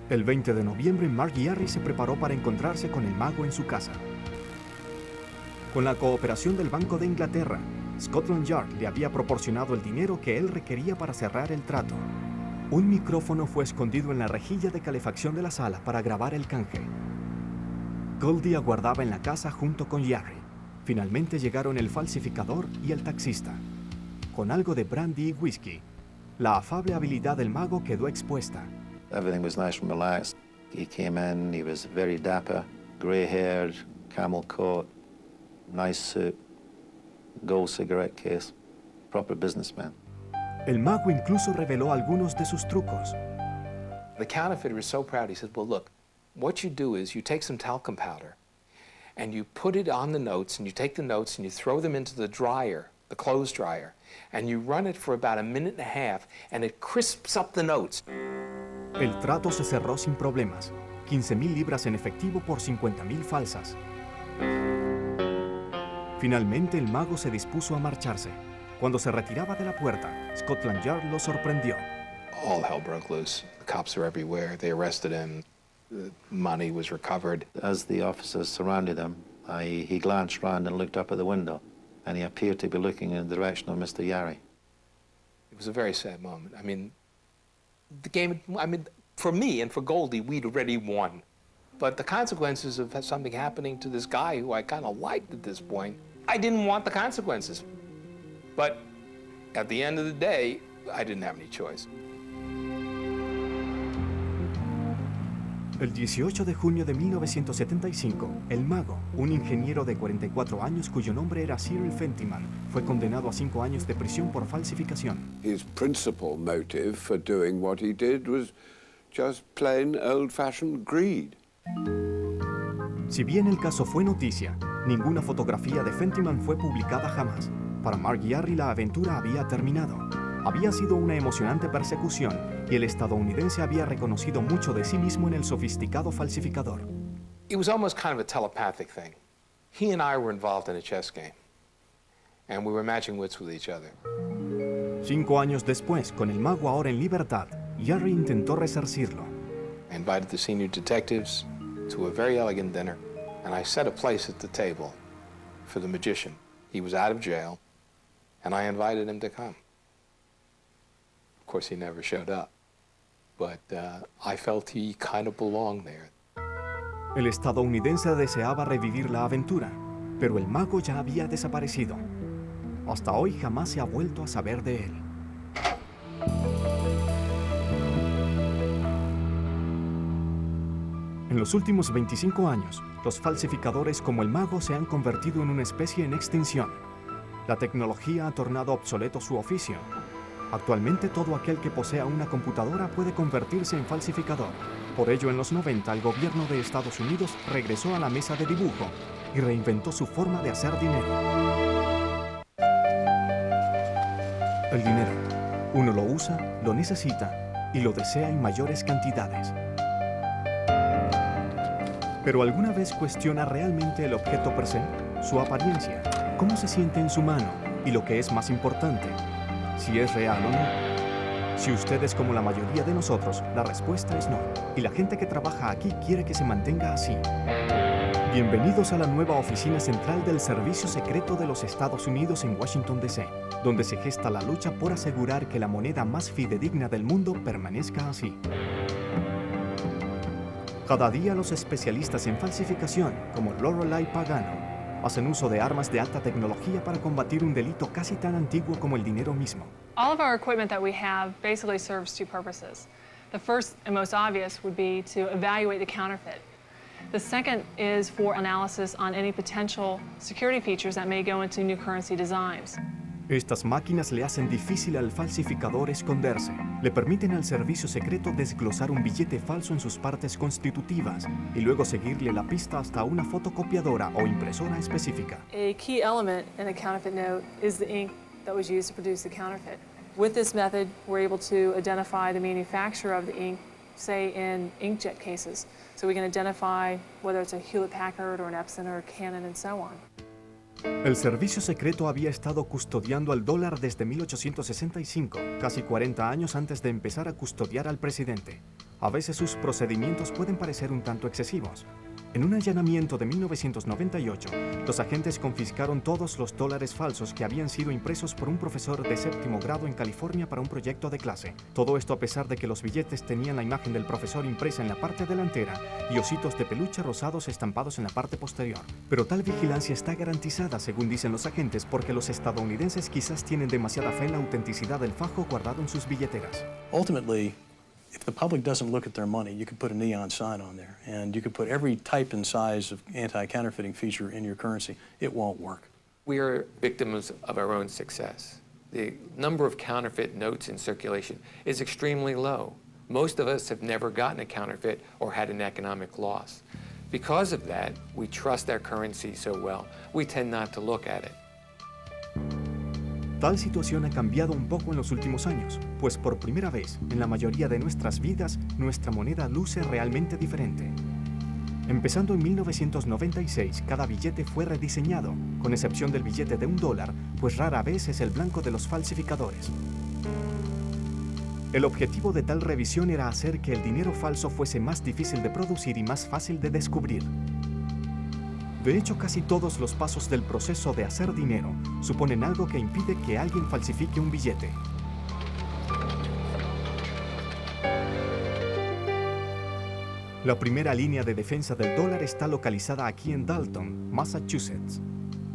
El 20 de noviembre, Mark Jarry se preparó para encontrarse con el mago en su casa. Con la cooperación del Banco de Inglaterra, Scotland Yard le había proporcionado el dinero que él requería para cerrar el trato. Un micrófono fue escondido en la rejilla de calefacción de la sala para grabar el canje. Goldie aguardaba en la casa junto con Jarry. Finalmente llegaron el falsificador y el taxista. Con algo de brandy y whisky, la afable habilidad del mago quedó expuesta. Everything was nice and relaxed. He came in, he was very dapper, grey-haired, camel coat, nice suit, gold cigarette case, proper businessman. El mago incluso reveló algunos de sus trucos. The counterfeiter was so proud, he said, "Well, look, what you do is you take some talcum powder and you put it on the notes, and you take the notes and you throw them into the dryer, the clothes dryer, and you run it for about a minute and a half, and it crisps up the notes." El trato se cerró sin problemas. 15,000 libras en efectivo por 50,000 falsas. Finalmente el mago se dispuso a marcharse. Cuando se retiraba de la puerta, Scotland Yard lo sorprendió. All hell broke loose. The cops were everywhere. They arrested him. The money was recovered. As the officers surrounded him, he glanced round and looked up at the window, and he appeared to be looking in the direction of Mr. Jarry. It was a very sad moment. I mean, the game, for me and for Goldie, we'd already won. But the consequences of something happening to this guy who I kind of liked at this point, I didn't want the consequences. But at the end of the day, I didn't have any choice. El 18 de junio de 1975, el mago, un ingeniero de 44 años cuyo nombre era Cyril Fentiman, fue condenado a 5 años de prisión por falsificación. His principal motive for doing what he did was just plain old-fashioned greed. Si bien el caso fue noticia, ninguna fotografía de Fentiman fue publicada jamás. Para Mark Jarry la aventura había terminado. Había sido una emocionante persecución y el estadounidense había reconocido mucho de sí mismo en el sofisticado falsificador. It was almost kind of a telepathic thing. He and I were involved in a chess game, and we were matching wits with each other. 5 años después, con el mago ahora en libertad, Jarry intentó resarcirlo. I invited the senior detectives to a very elegant dinner, and I set a place at the table for the magician. He was out of jail, and I invited him to come. Of course, he never showed up, but I felt he kind of belonged there. El estadounidense deseaba revivir la aventura, pero el mago ya había desaparecido. Hasta hoy jamás se ha vuelto a saber de él. En los últimos 25 años, los falsificadores como el mago se han convertido en una especie en extinción. La tecnología ha tornado obsoleto su oficio. Actualmente todo aquel que posea una computadora puede convertirse en falsificador. Por ello, en los 90, el gobierno de Estados Unidos regresó a la mesa de dibujo y reinventó su forma de hacer dinero. El dinero. Uno lo usa, lo necesita y lo desea en mayores cantidades. Pero ¿alguna vez cuestiona realmente el objeto per se? Su apariencia, cómo se siente en su mano y lo que es más importante, si es real o no. Si usted es como la mayoría de nosotros, la respuesta es no. Y la gente que trabaja aquí quiere que se mantenga así. Bienvenidos a la nueva oficina central del Servicio Secreto de los Estados Unidos en Washington, D.C., donde se gesta la lucha por asegurar que la moneda más fidedigna del mundo permanezca así. Cada día los especialistas en falsificación, como Lorelei Pagano, hacen uso de armas de alta tecnología para combatir un delito casi tan antiguo como el dinero mismo. All of our equipment that we have basically serves two purposes. The first and most obvious would be to evaluate the counterfeit. The second is for analysis on any potential security features that may go into new currency designs. Estas máquinas le hacen difícil al falsificador esconderse. Le permiten al servicio secreto desglosar un billete falso en sus partes constitutivas y luego seguirle la pista hasta una fotocopiadora o impresora específica. A key element in a counterfeit note is the ink that was used to produce the counterfeit. With this method, we're able to identify the manufacturer of the ink, say in inkjet cases. So we can identify whether it's a Hewlett-Packard or an Epson or a Canon and so on. El servicio secreto había estado custodiando al dólar desde 1865, casi 40 años antes de empezar a custodiar al presidente. A veces sus procedimientos pueden parecer un tanto excesivos. En un allanamiento de 1998, los agentes confiscaron todos los dólares falsos que habían sido impresos por un profesor de séptimo grado en California para un proyecto de clase. Todo esto a pesar de que los billetes tenían la imagen del profesor impresa en la parte delantera y ositos de peluche rosados estampados en la parte posterior. Pero tal vigilancia está garantizada, según dicen los agentes, porque los estadounidenses quizás tienen demasiada fe en la autenticidad del fajo guardado en sus billeteras. Ultimately, if the public doesn't look at their money, you could put a neon sign on there, and you could put every type and size of anti-counterfeiting feature in your currency. It won't work. We are victims of our own success. The number of counterfeit notes in circulation is extremely low. Most of us have never gotten a counterfeit or had an economic loss. Because of that, we trust our currency so well, we tend not to look at it. Tal situación ha cambiado un poco en los últimos años, pues por primera vez en la mayoría de nuestras vidas, nuestra moneda luce realmente diferente. Empezando en 1996, cada billete fue rediseñado, con excepción del billete de $1, pues rara vez es el blanco de los falsificadores. El objetivo de tal revisión era hacer que el dinero falso fuese más difícil de producir y más fácil de descubrir. De hecho, casi todos los pasos del proceso de hacer dinero suponen algo que impide que alguien falsifique un billete. La primera línea de defensa del dólar está localizada aquí en Dalton, Massachusetts.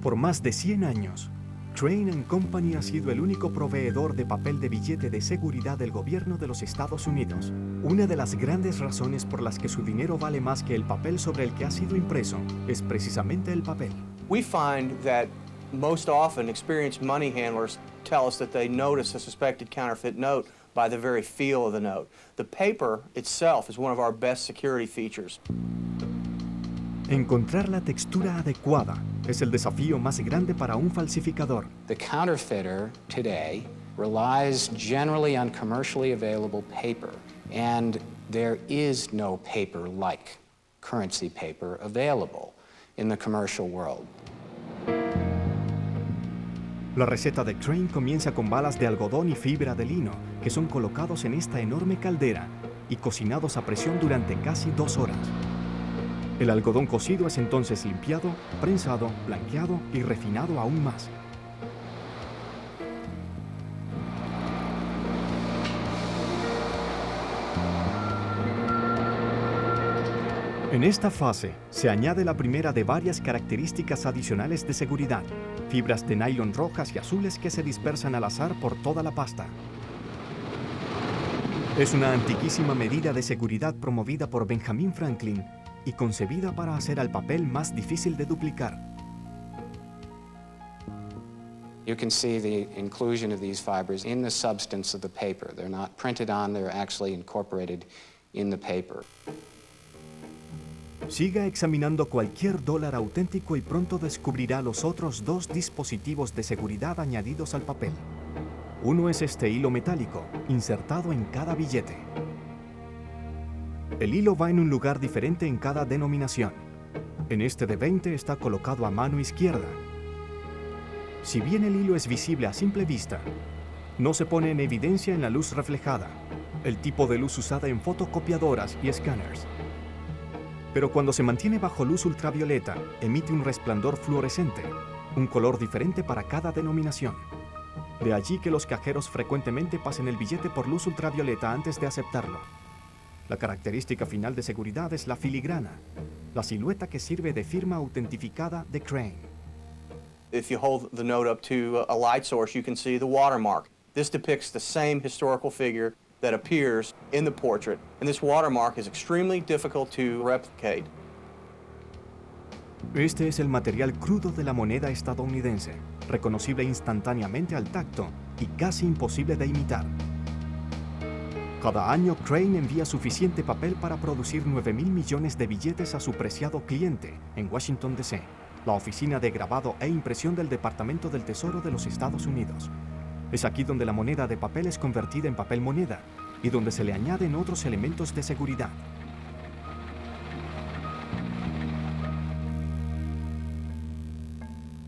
Por más de 100 años, Crane & Company ha sido el único proveedor de papel de billete de seguridad del gobierno de los Estados Unidos. Una de las grandes razones por las que su dinero vale más que el papel sobre el que ha sido impreso es precisamente el papel. We find that most often experienced money handlers tell us that they notice a suspected counterfeit note by the very feel of the note. The paper itself is one of our best security features. Encontrar la textura adecuada es el desafío más grande para un falsificador. The counterfeiter today relies generally on commercially available paper, and there is no paper like currency paper available in the commercial world. La receta de Crane comienza con balas de algodón y fibra de lino que son colocados en esta enorme caldera y cocinados a presión durante casi 2 horas. El algodón cocido es entonces limpiado, prensado, blanqueado y refinado aún más. En esta fase se añade la primera de varias características adicionales de seguridad, fibras de nylon rojas y azules que se dispersan al azar por toda la pasta. Es una antiquísima medida de seguridad promovida por Benjamin Franklin y concebida para hacer al papel más difícil de duplicar. You can see the inclusion of these fibers in the substance of the paper. They're not printed on, they're actually incorporated in the paper. Siga examinando cualquier dólar auténtico y pronto descubrirá los otros 2 dispositivos de seguridad añadidos al papel. Uno es este hilo metálico, insertado en cada billete. El hilo va en un lugar diferente en cada denominación. En este de 20 está colocado a mano izquierda. Si bien el hilo es visible a simple vista, no se pone en evidencia en la luz reflejada, el tipo de luz usada en fotocopiadoras y escáneres. pero cuando se mantiene bajo luz ultravioleta, emite un resplandor fluorescente, un color diferente para cada denominación. De allí que los cajeros frecuentemente pasen el billete por luz ultravioleta antes de aceptarlo. La característica final de seguridad es la filigrana, la silueta que sirve de firma autentificada de Crane. If you hold the note up to a light source, you can see the watermark. This depicts the same historical figure that appears in the portrait, and this watermark is extremely difficult to replicate. Este es el material crudo de la moneda estadounidense, reconocible instantáneamente al tacto y casi imposible de imitar. Cada año, Crane envía suficiente papel para producir 9.000 millones de billetes a su preciado cliente en Washington, D.C., la oficina de grabado e impresión del Departamento del Tesoro de los Estados Unidos. Es aquí donde la moneda de papel es convertida en papel moneda y donde se le añaden otros elementos de seguridad.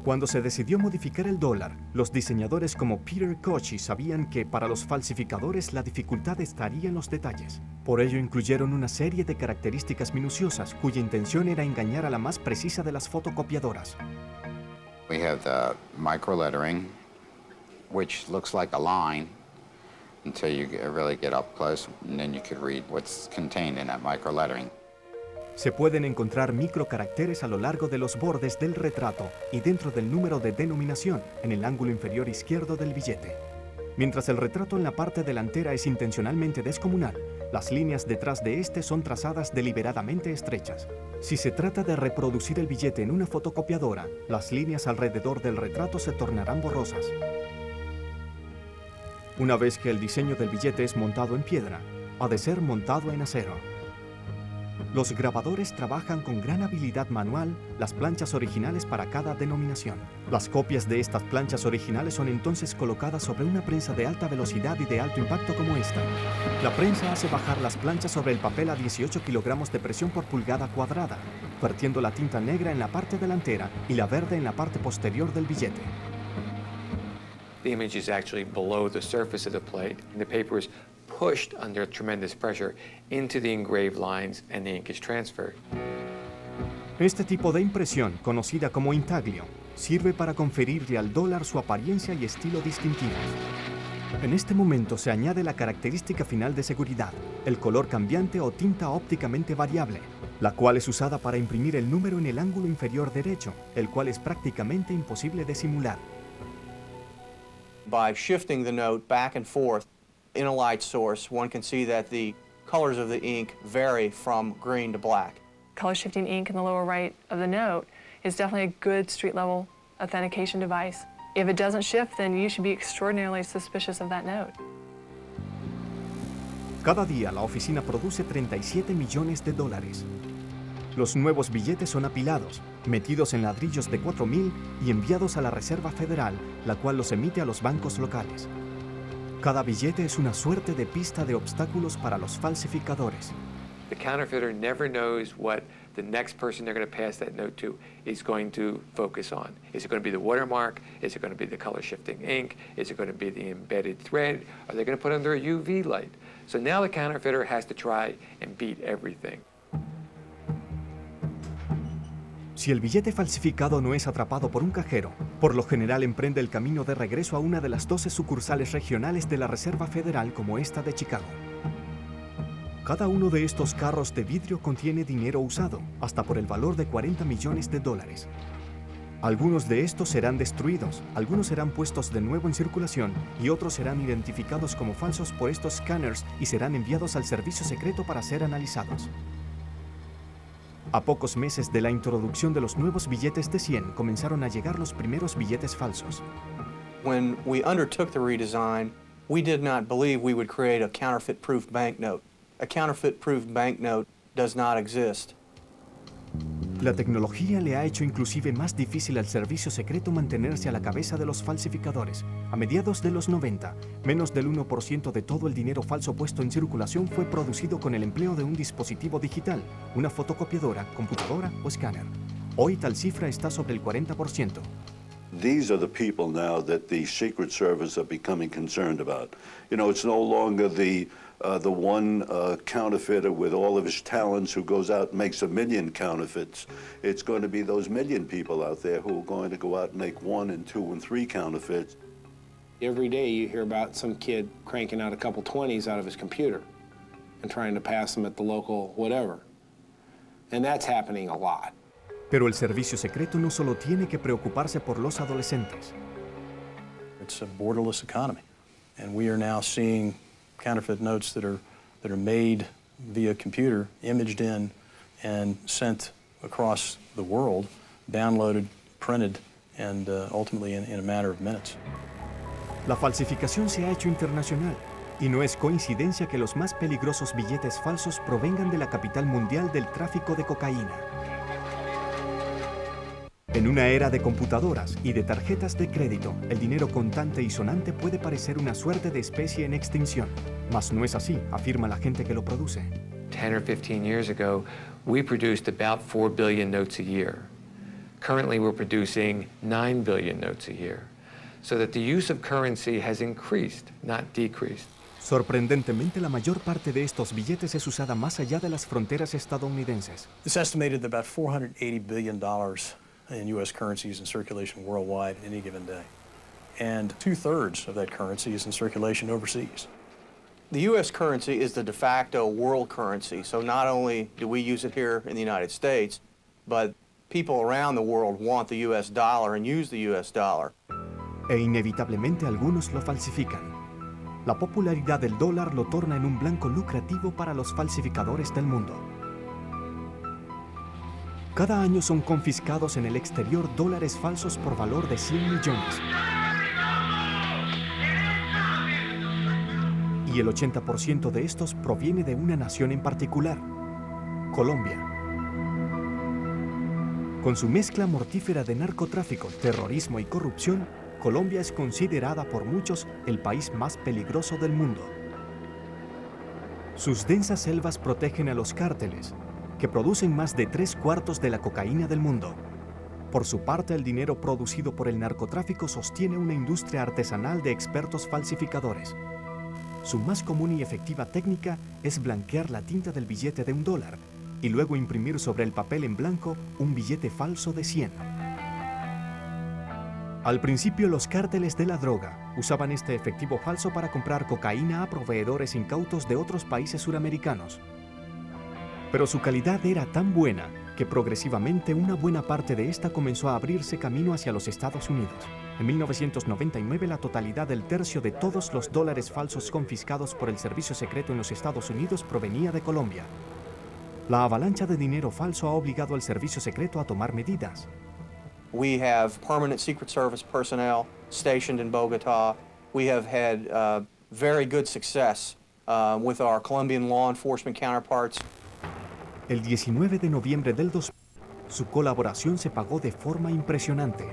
Cuando se decidió modificar el dólar, los diseñadores como Peter Kochi sabían que para los falsificadores la dificultad estaría en los detalles. Por ello incluyeron una serie de características minuciosas cuya intención era engañar a la más precisa de las fotocopiadoras. We have the micro lettering, which looks like a line until you really get up close, and then you could read what's contained in that micro lettering. Se pueden encontrar microcaracteres a lo largo de los bordes del retrato y dentro del número de denominación en el ángulo inferior izquierdo del billete. Mientras el retrato en la parte delantera es intencionalmente descomunal, las líneas detrás de este son trazadas deliberadamente estrechas. Si se trata de reproducir el billete en una fotocopiadora, las líneas alrededor del retrato se tornarán borrosas. Una vez que el diseño del billete es montado en piedra, ha de ser montado en acero. Los grabadores trabajan con gran habilidad manual las planchas originales para cada denominación. Las copias de estas planchas originales son entonces colocadas sobre una prensa de alta velocidad y de alto impacto como esta. La prensa hace bajar las planchas sobre el papel a 18 kilogramos de presión por pulgada cuadrada, vertiendo la tinta negra en la parte delantera y la verde en la parte posterior del billete. The image is actually below the surface of the plate, and the paper is pushed under tremendous pressure into the engraved lines, and the ink is transferred. Este tipo de impresión, conocida como intaglio, sirve para conferirle al dólar su apariencia y estilo distintivos. En este momento se añade la característica final de seguridad, el color cambiante o tinta ópticamente variable, la cual es usada para imprimir el número en el ángulo inferior derecho, el cual es prácticamente imposible de simular. By shifting the note back and forth in a light source, one can see that the colors of the ink vary from green to black. Color shifting ink in the lower right of the note is definitely a good street level authentication device. If it doesn't shift, then you should be extraordinarily suspicious of that note. Cada día la oficina produce 37 millones de dólares. Los nuevos billetes son apilados, metidos en ladrillos de 4.000 y enviados a la Reserva Federal, la cual los emite a los bancos locales. Cada billete es una suerte de pista de obstáculos para los falsificadores. The counterfeiter never knows what the next person they're going to pass that note to is going to focus on. Is it going to be the watermark? Is it going to be the color shifting ink? Is it going to be the embedded thread? Are they going to put it under a UV light? So now the counterfeiter has to try and beat everything. Si el billete falsificado no es atrapado por un cajero, por lo general emprende el camino de regreso a una de las 12 sucursales regionales de la Reserva Federal como esta de Chicago. Cada uno de estos carros de vidrio contiene dinero usado, hasta por el valor de 40 millones de dólares. Algunos de estos serán destruidos, algunos serán puestos de nuevo en circulación y otros serán identificados como falsos por estos scanners y serán enviados al servicio secreto para ser analizados. A pocos meses de la introducción de los nuevos billetes de 100, comenzaron a llegar los primeros billetes falsos. When we undertook the redesign, we did not believe we would create a counterfeit-proof banknote. A counterfeit-proof banknote does not exist. La tecnología le ha hecho inclusive más difícil al servicio secreto mantenerse a la cabeza de los falsificadores. A mediados de los 90, menos del 1% de todo el dinero falso puesto en circulación fue producido con el empleo de un dispositivo digital, una fotocopiadora, computadora o escáner. Hoy tal cifra está sobre el 40%. These are the people now that the Secret Service are becoming concerned about. You know, it's no longer the the one counterfeiter with all of his talents who goes out and makes 1 million counterfeits. It's going to be those 1 million people out there who are going to go out and make 1 and 2 and 3 counterfeits. Every day you hear about some kid cranking out a couple 20s out of his computer and trying to pass them at the local whatever. And that's happening a lot. Pero el servicio secreto no solo tiene que preocuparse por los adolescentes. It's a borderless economy, and we are now seeing counterfeit notes that are made via computer, imaged in, and sent across the world, downloaded, printed, and ultimately in a matter of minutes. La falsificación se ha hecho internacional, y no es coincidencia que los más peligrosos billetes falsos provengan de la capital mundial del tráfico de cocaína. En una era de computadoras y de tarjetas de crédito, el dinero contante y sonante puede parecer una suerte de especie en extinción. Mas no es así, afirma la gente que lo produce. 10 or 15 years ago, we produced about 4 billion notes a year. Currently, we're producing 9 billion notes a year. So that the use of currency has increased, not decreased. Sorprendentemente, la mayor parte de estos billetes es usada más allá de las fronteras estadounidenses. It's estimated that about $480 billion in U.S. currency is in circulation worldwide any given day. And 2/3 of that currency is in circulation overseas. The U.S. currency is the de facto world currency, so not only do we use it here in the United States, but people around the world want the U.S. dollar and use the U.S. dollar. E inevitablemente algunos lo falsifican. La popularidad del dólar lo torna en un blanco lucrativo para los falsificadores del mundo. Cada año son confiscados en el exterior dólares falsos por valor de 100 millones. Y el 80% de estos proviene de una nación en particular, Colombia. Con su mezcla mortífera de narcotráfico, terrorismo y corrupción, Colombia es considerada por muchos el país más peligroso del mundo. Sus densas selvas protegen a los cárteles, que producen más de 3/4 de la cocaína del mundo. Por su parte, el dinero producido por el narcotráfico sostiene una industria artesanal de expertos falsificadores. Su más común y efectiva técnica es blanquear la tinta del billete de $1 y luego imprimir sobre el papel en blanco un billete falso de 100. Al principio, los cárteles de la droga usaban este efectivo falso para comprar cocaína a proveedores incautos de otros países suramericanos. Pero su calidad era tan buena que progresivamente una buena parte de esta comenzó a abrirse camino hacia los Estados Unidos. En 1999, la totalidad del tercio de todos los dólares falsos confiscados por el Servicio Secreto en los Estados Unidos provenía de Colombia. La avalancha de dinero falso ha obligado al Servicio Secreto a tomar medidas. We have permanent Secret Service personnel stationed in Bogotá. We have had very good success with our Colombian law enforcement counterparts. El 19 de noviembre del 2000, su colaboración se pagó de forma impresionante.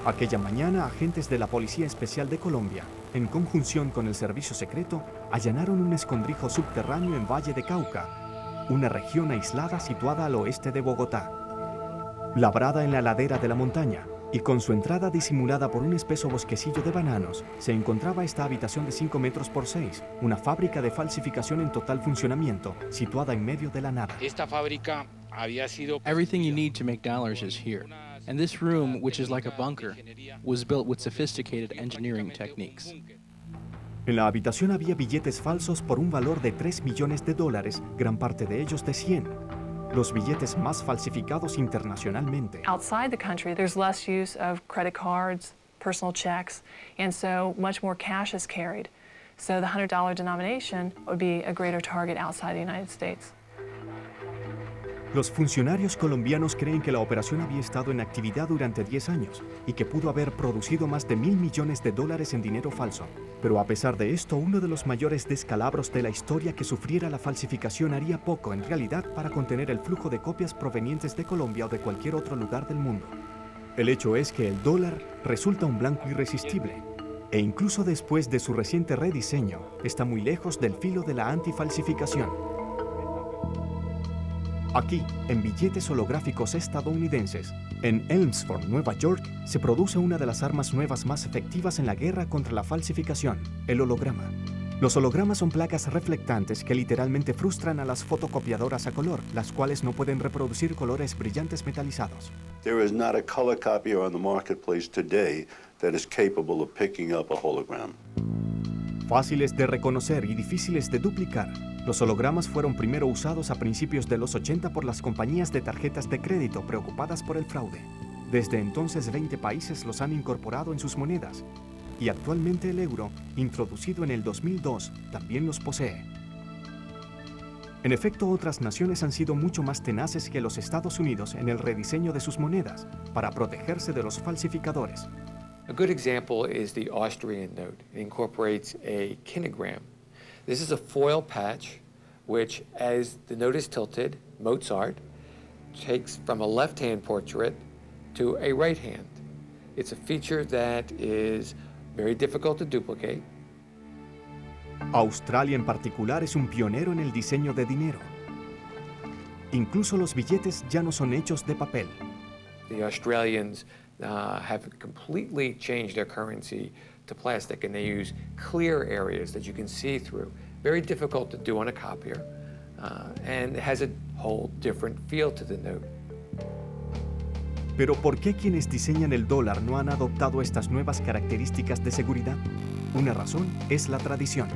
Aquella mañana, agentes de la Policía Especial de Colombia, en conjunción con el Servicio Secreto, allanaron un escondrijo subterráneo en Valle de Cauca, una región aislada situada al oeste de Bogotá. Labrada en la ladera de la montaña y con su entrada disimulada por un espeso bosquecillo de bananos, se encontraba esta habitación de 5 metros por 6, una fábrica de falsificación en total funcionamiento, situada en medio de la nada. Esta fábrica había sido... Everything you need to make dollars is here. And this room, which is like a bunker, was built with sophisticated engineering techniques. En la habitación había billetes falsos por un valor de $3 millones, gran parte de ellos de 100. Los billetes más falsificados internacionalmente. Outside the country, there's less use of credit cards, personal checks, and so much more cash is carried. So the $100 denomination would be a greater target outside the United States. Los funcionarios colombianos creen que la operación había estado en actividad durante 10 años y que pudo haber producido más de $1.000 millones en dinero falso. Pero a pesar de esto, uno de los mayores descalabros de la historia que sufriera la falsificación haría poco, en realidad, para contener el flujo de copias provenientes de Colombia o de cualquier otro lugar del mundo. El hecho es que el dólar resulta un blanco irresistible, e incluso después de su reciente rediseño, está muy lejos del filo de la antifalsificación. Aquí, en billetes holográficos estadounidenses, en Elmsford, Nueva York, se produce una de las armas nuevas más efectivas en la guerra contra la falsificación, el holograma. Los hologramas son placas reflectantes que literalmente frustran a las fotocopiadoras a color, las cuales no pueden reproducir colores brillantes metalizados. There is not a color copier on the marketplace today that is capable of picking up a hologram. Fáciles de reconocer y difíciles de duplicar, los hologramas fueron primero usados a principios de los 80 por las compañías de tarjetas de crédito preocupadas por el fraude. Desde entonces 20 países los han incorporado en sus monedas y actualmente el euro, introducido en el 2002, también los posee. En efecto, otras naciones han sido mucho más tenaces que los Estados Unidos en el rediseño de sus monedas para protegerse de los falsificadores. A good example is the Austrian note. It incorporates a kinogram. This is a foil patch which, as the note is tilted, Mozart takes from a left-hand portrait to a right hand. It's a feature that is very difficult to duplicate. Australia en particular es un pionero en el diseño de dinero. Incluso los billetes ya no son hechos de papel. The Australians have completely changed their currency to plastic, and they use clear areas that you can see through. Very difficult to do on a copier, and it has a whole different feel to the note. Pero ¿por qué quienes diseñan el dólar no han adoptado estas nuevas características de seguridad? Una razón es la tradición.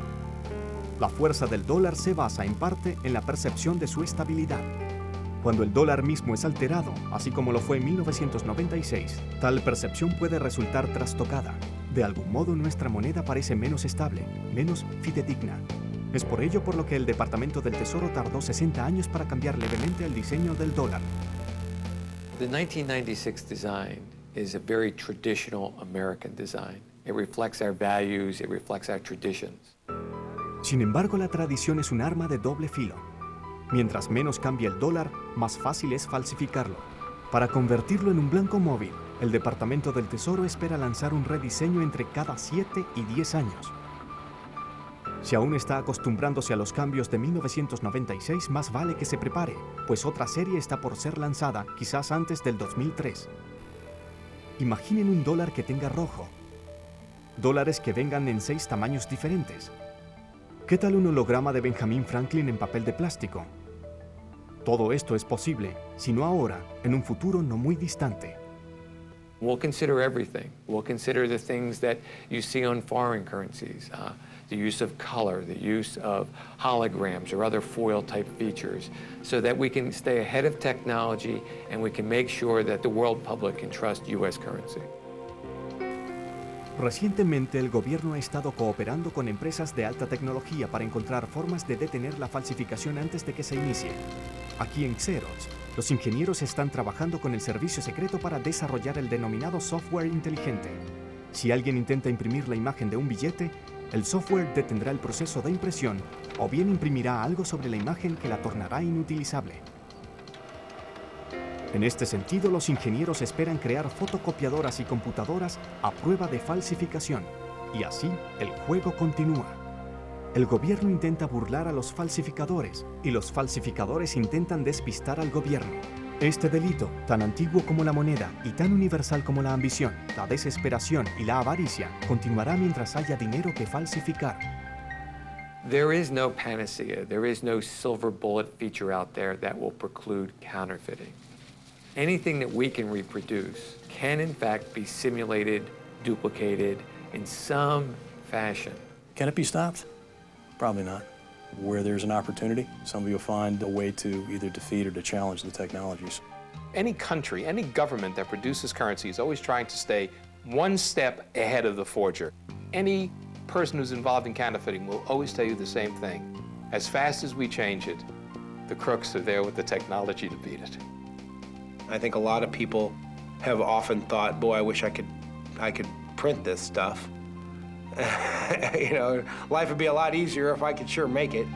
La fuerza del dólar se basa en parte en la percepción de su estabilidad. Cuando el dólar mismo es alterado, así como lo fue en 1996, tal percepción puede resultar trastocada. De algún modo nuestra moneda parece menos estable, menos fidedigna. Es por ello por lo que el Departamento del Tesoro tardó 60 años para cambiar levemente el diseño del dólar. The 1996 design is a very traditional American design. It reflects our values, it reflects our traditions. Sin embargo, la tradición es un arma de doble filo. Mientras menos cambie el dólar, más fácil es falsificarlo. Para convertirlo en un blanco móvil, el Departamento del Tesoro espera lanzar un rediseño entre cada 7 y 10 años. Si aún está acostumbrándose a los cambios de 1996, más vale que se prepare, pues otra serie está por ser lanzada, quizás antes del 2003. Imaginen un dólar que tenga rojo. Dólares que vengan en 6 tamaños diferentes. ¿Qué tal un holograma de Benjamin Franklin en papel de plástico? Todo esto es posible, si no ahora, en un futuro no muy distante. We'll consider everything. We'll consider the things that you see on foreign currencies, the use of color, the use of holograms or other foil-type features, so that we can stay ahead of technology and we can make sure that the world public can trust U.S. currency. Recientemente, el gobierno ha estado cooperando con empresas de alta tecnología para encontrar formas de detener la falsificación antes de que se inicie. Aquí en Xerox, los ingenieros están trabajando con el servicio secreto para desarrollar el denominado software inteligente. Si alguien intenta imprimir la imagen de un billete, el software detendrá el proceso de impresión o bien imprimirá algo sobre la imagen que la tornará inutilizable. En este sentido, los ingenieros esperan crear fotocopiadoras y computadoras a prueba de falsificación, y así el juego continúa. El gobierno intenta burlar a los falsificadores, y los falsificadores intentan despistar al gobierno. Este delito, tan antiguo como la moneda y tan universal como la ambición, la desesperación y la avaricia, continuará mientras haya dinero que falsificar. There is no panacea, there is no silver bullet feature out there that will preclude counterfeiting. Anything that we can reproduce can in fact be simulated, duplicated in some fashion. Can it be stopped? Probably not. Where there's an opportunity, somebody will find a way to either defeat or to challenge the technologies. Any country, any government that produces currency is always trying to stay one step ahead of the forger. Any person who's involved in counterfeiting will always tell you the same thing. As fast as we change it, the crooks are there with the technology to beat it. I think a lot of people have often thought, boy, I wish I could print this stuff. You know, life would be a lot easier if I could sure make it.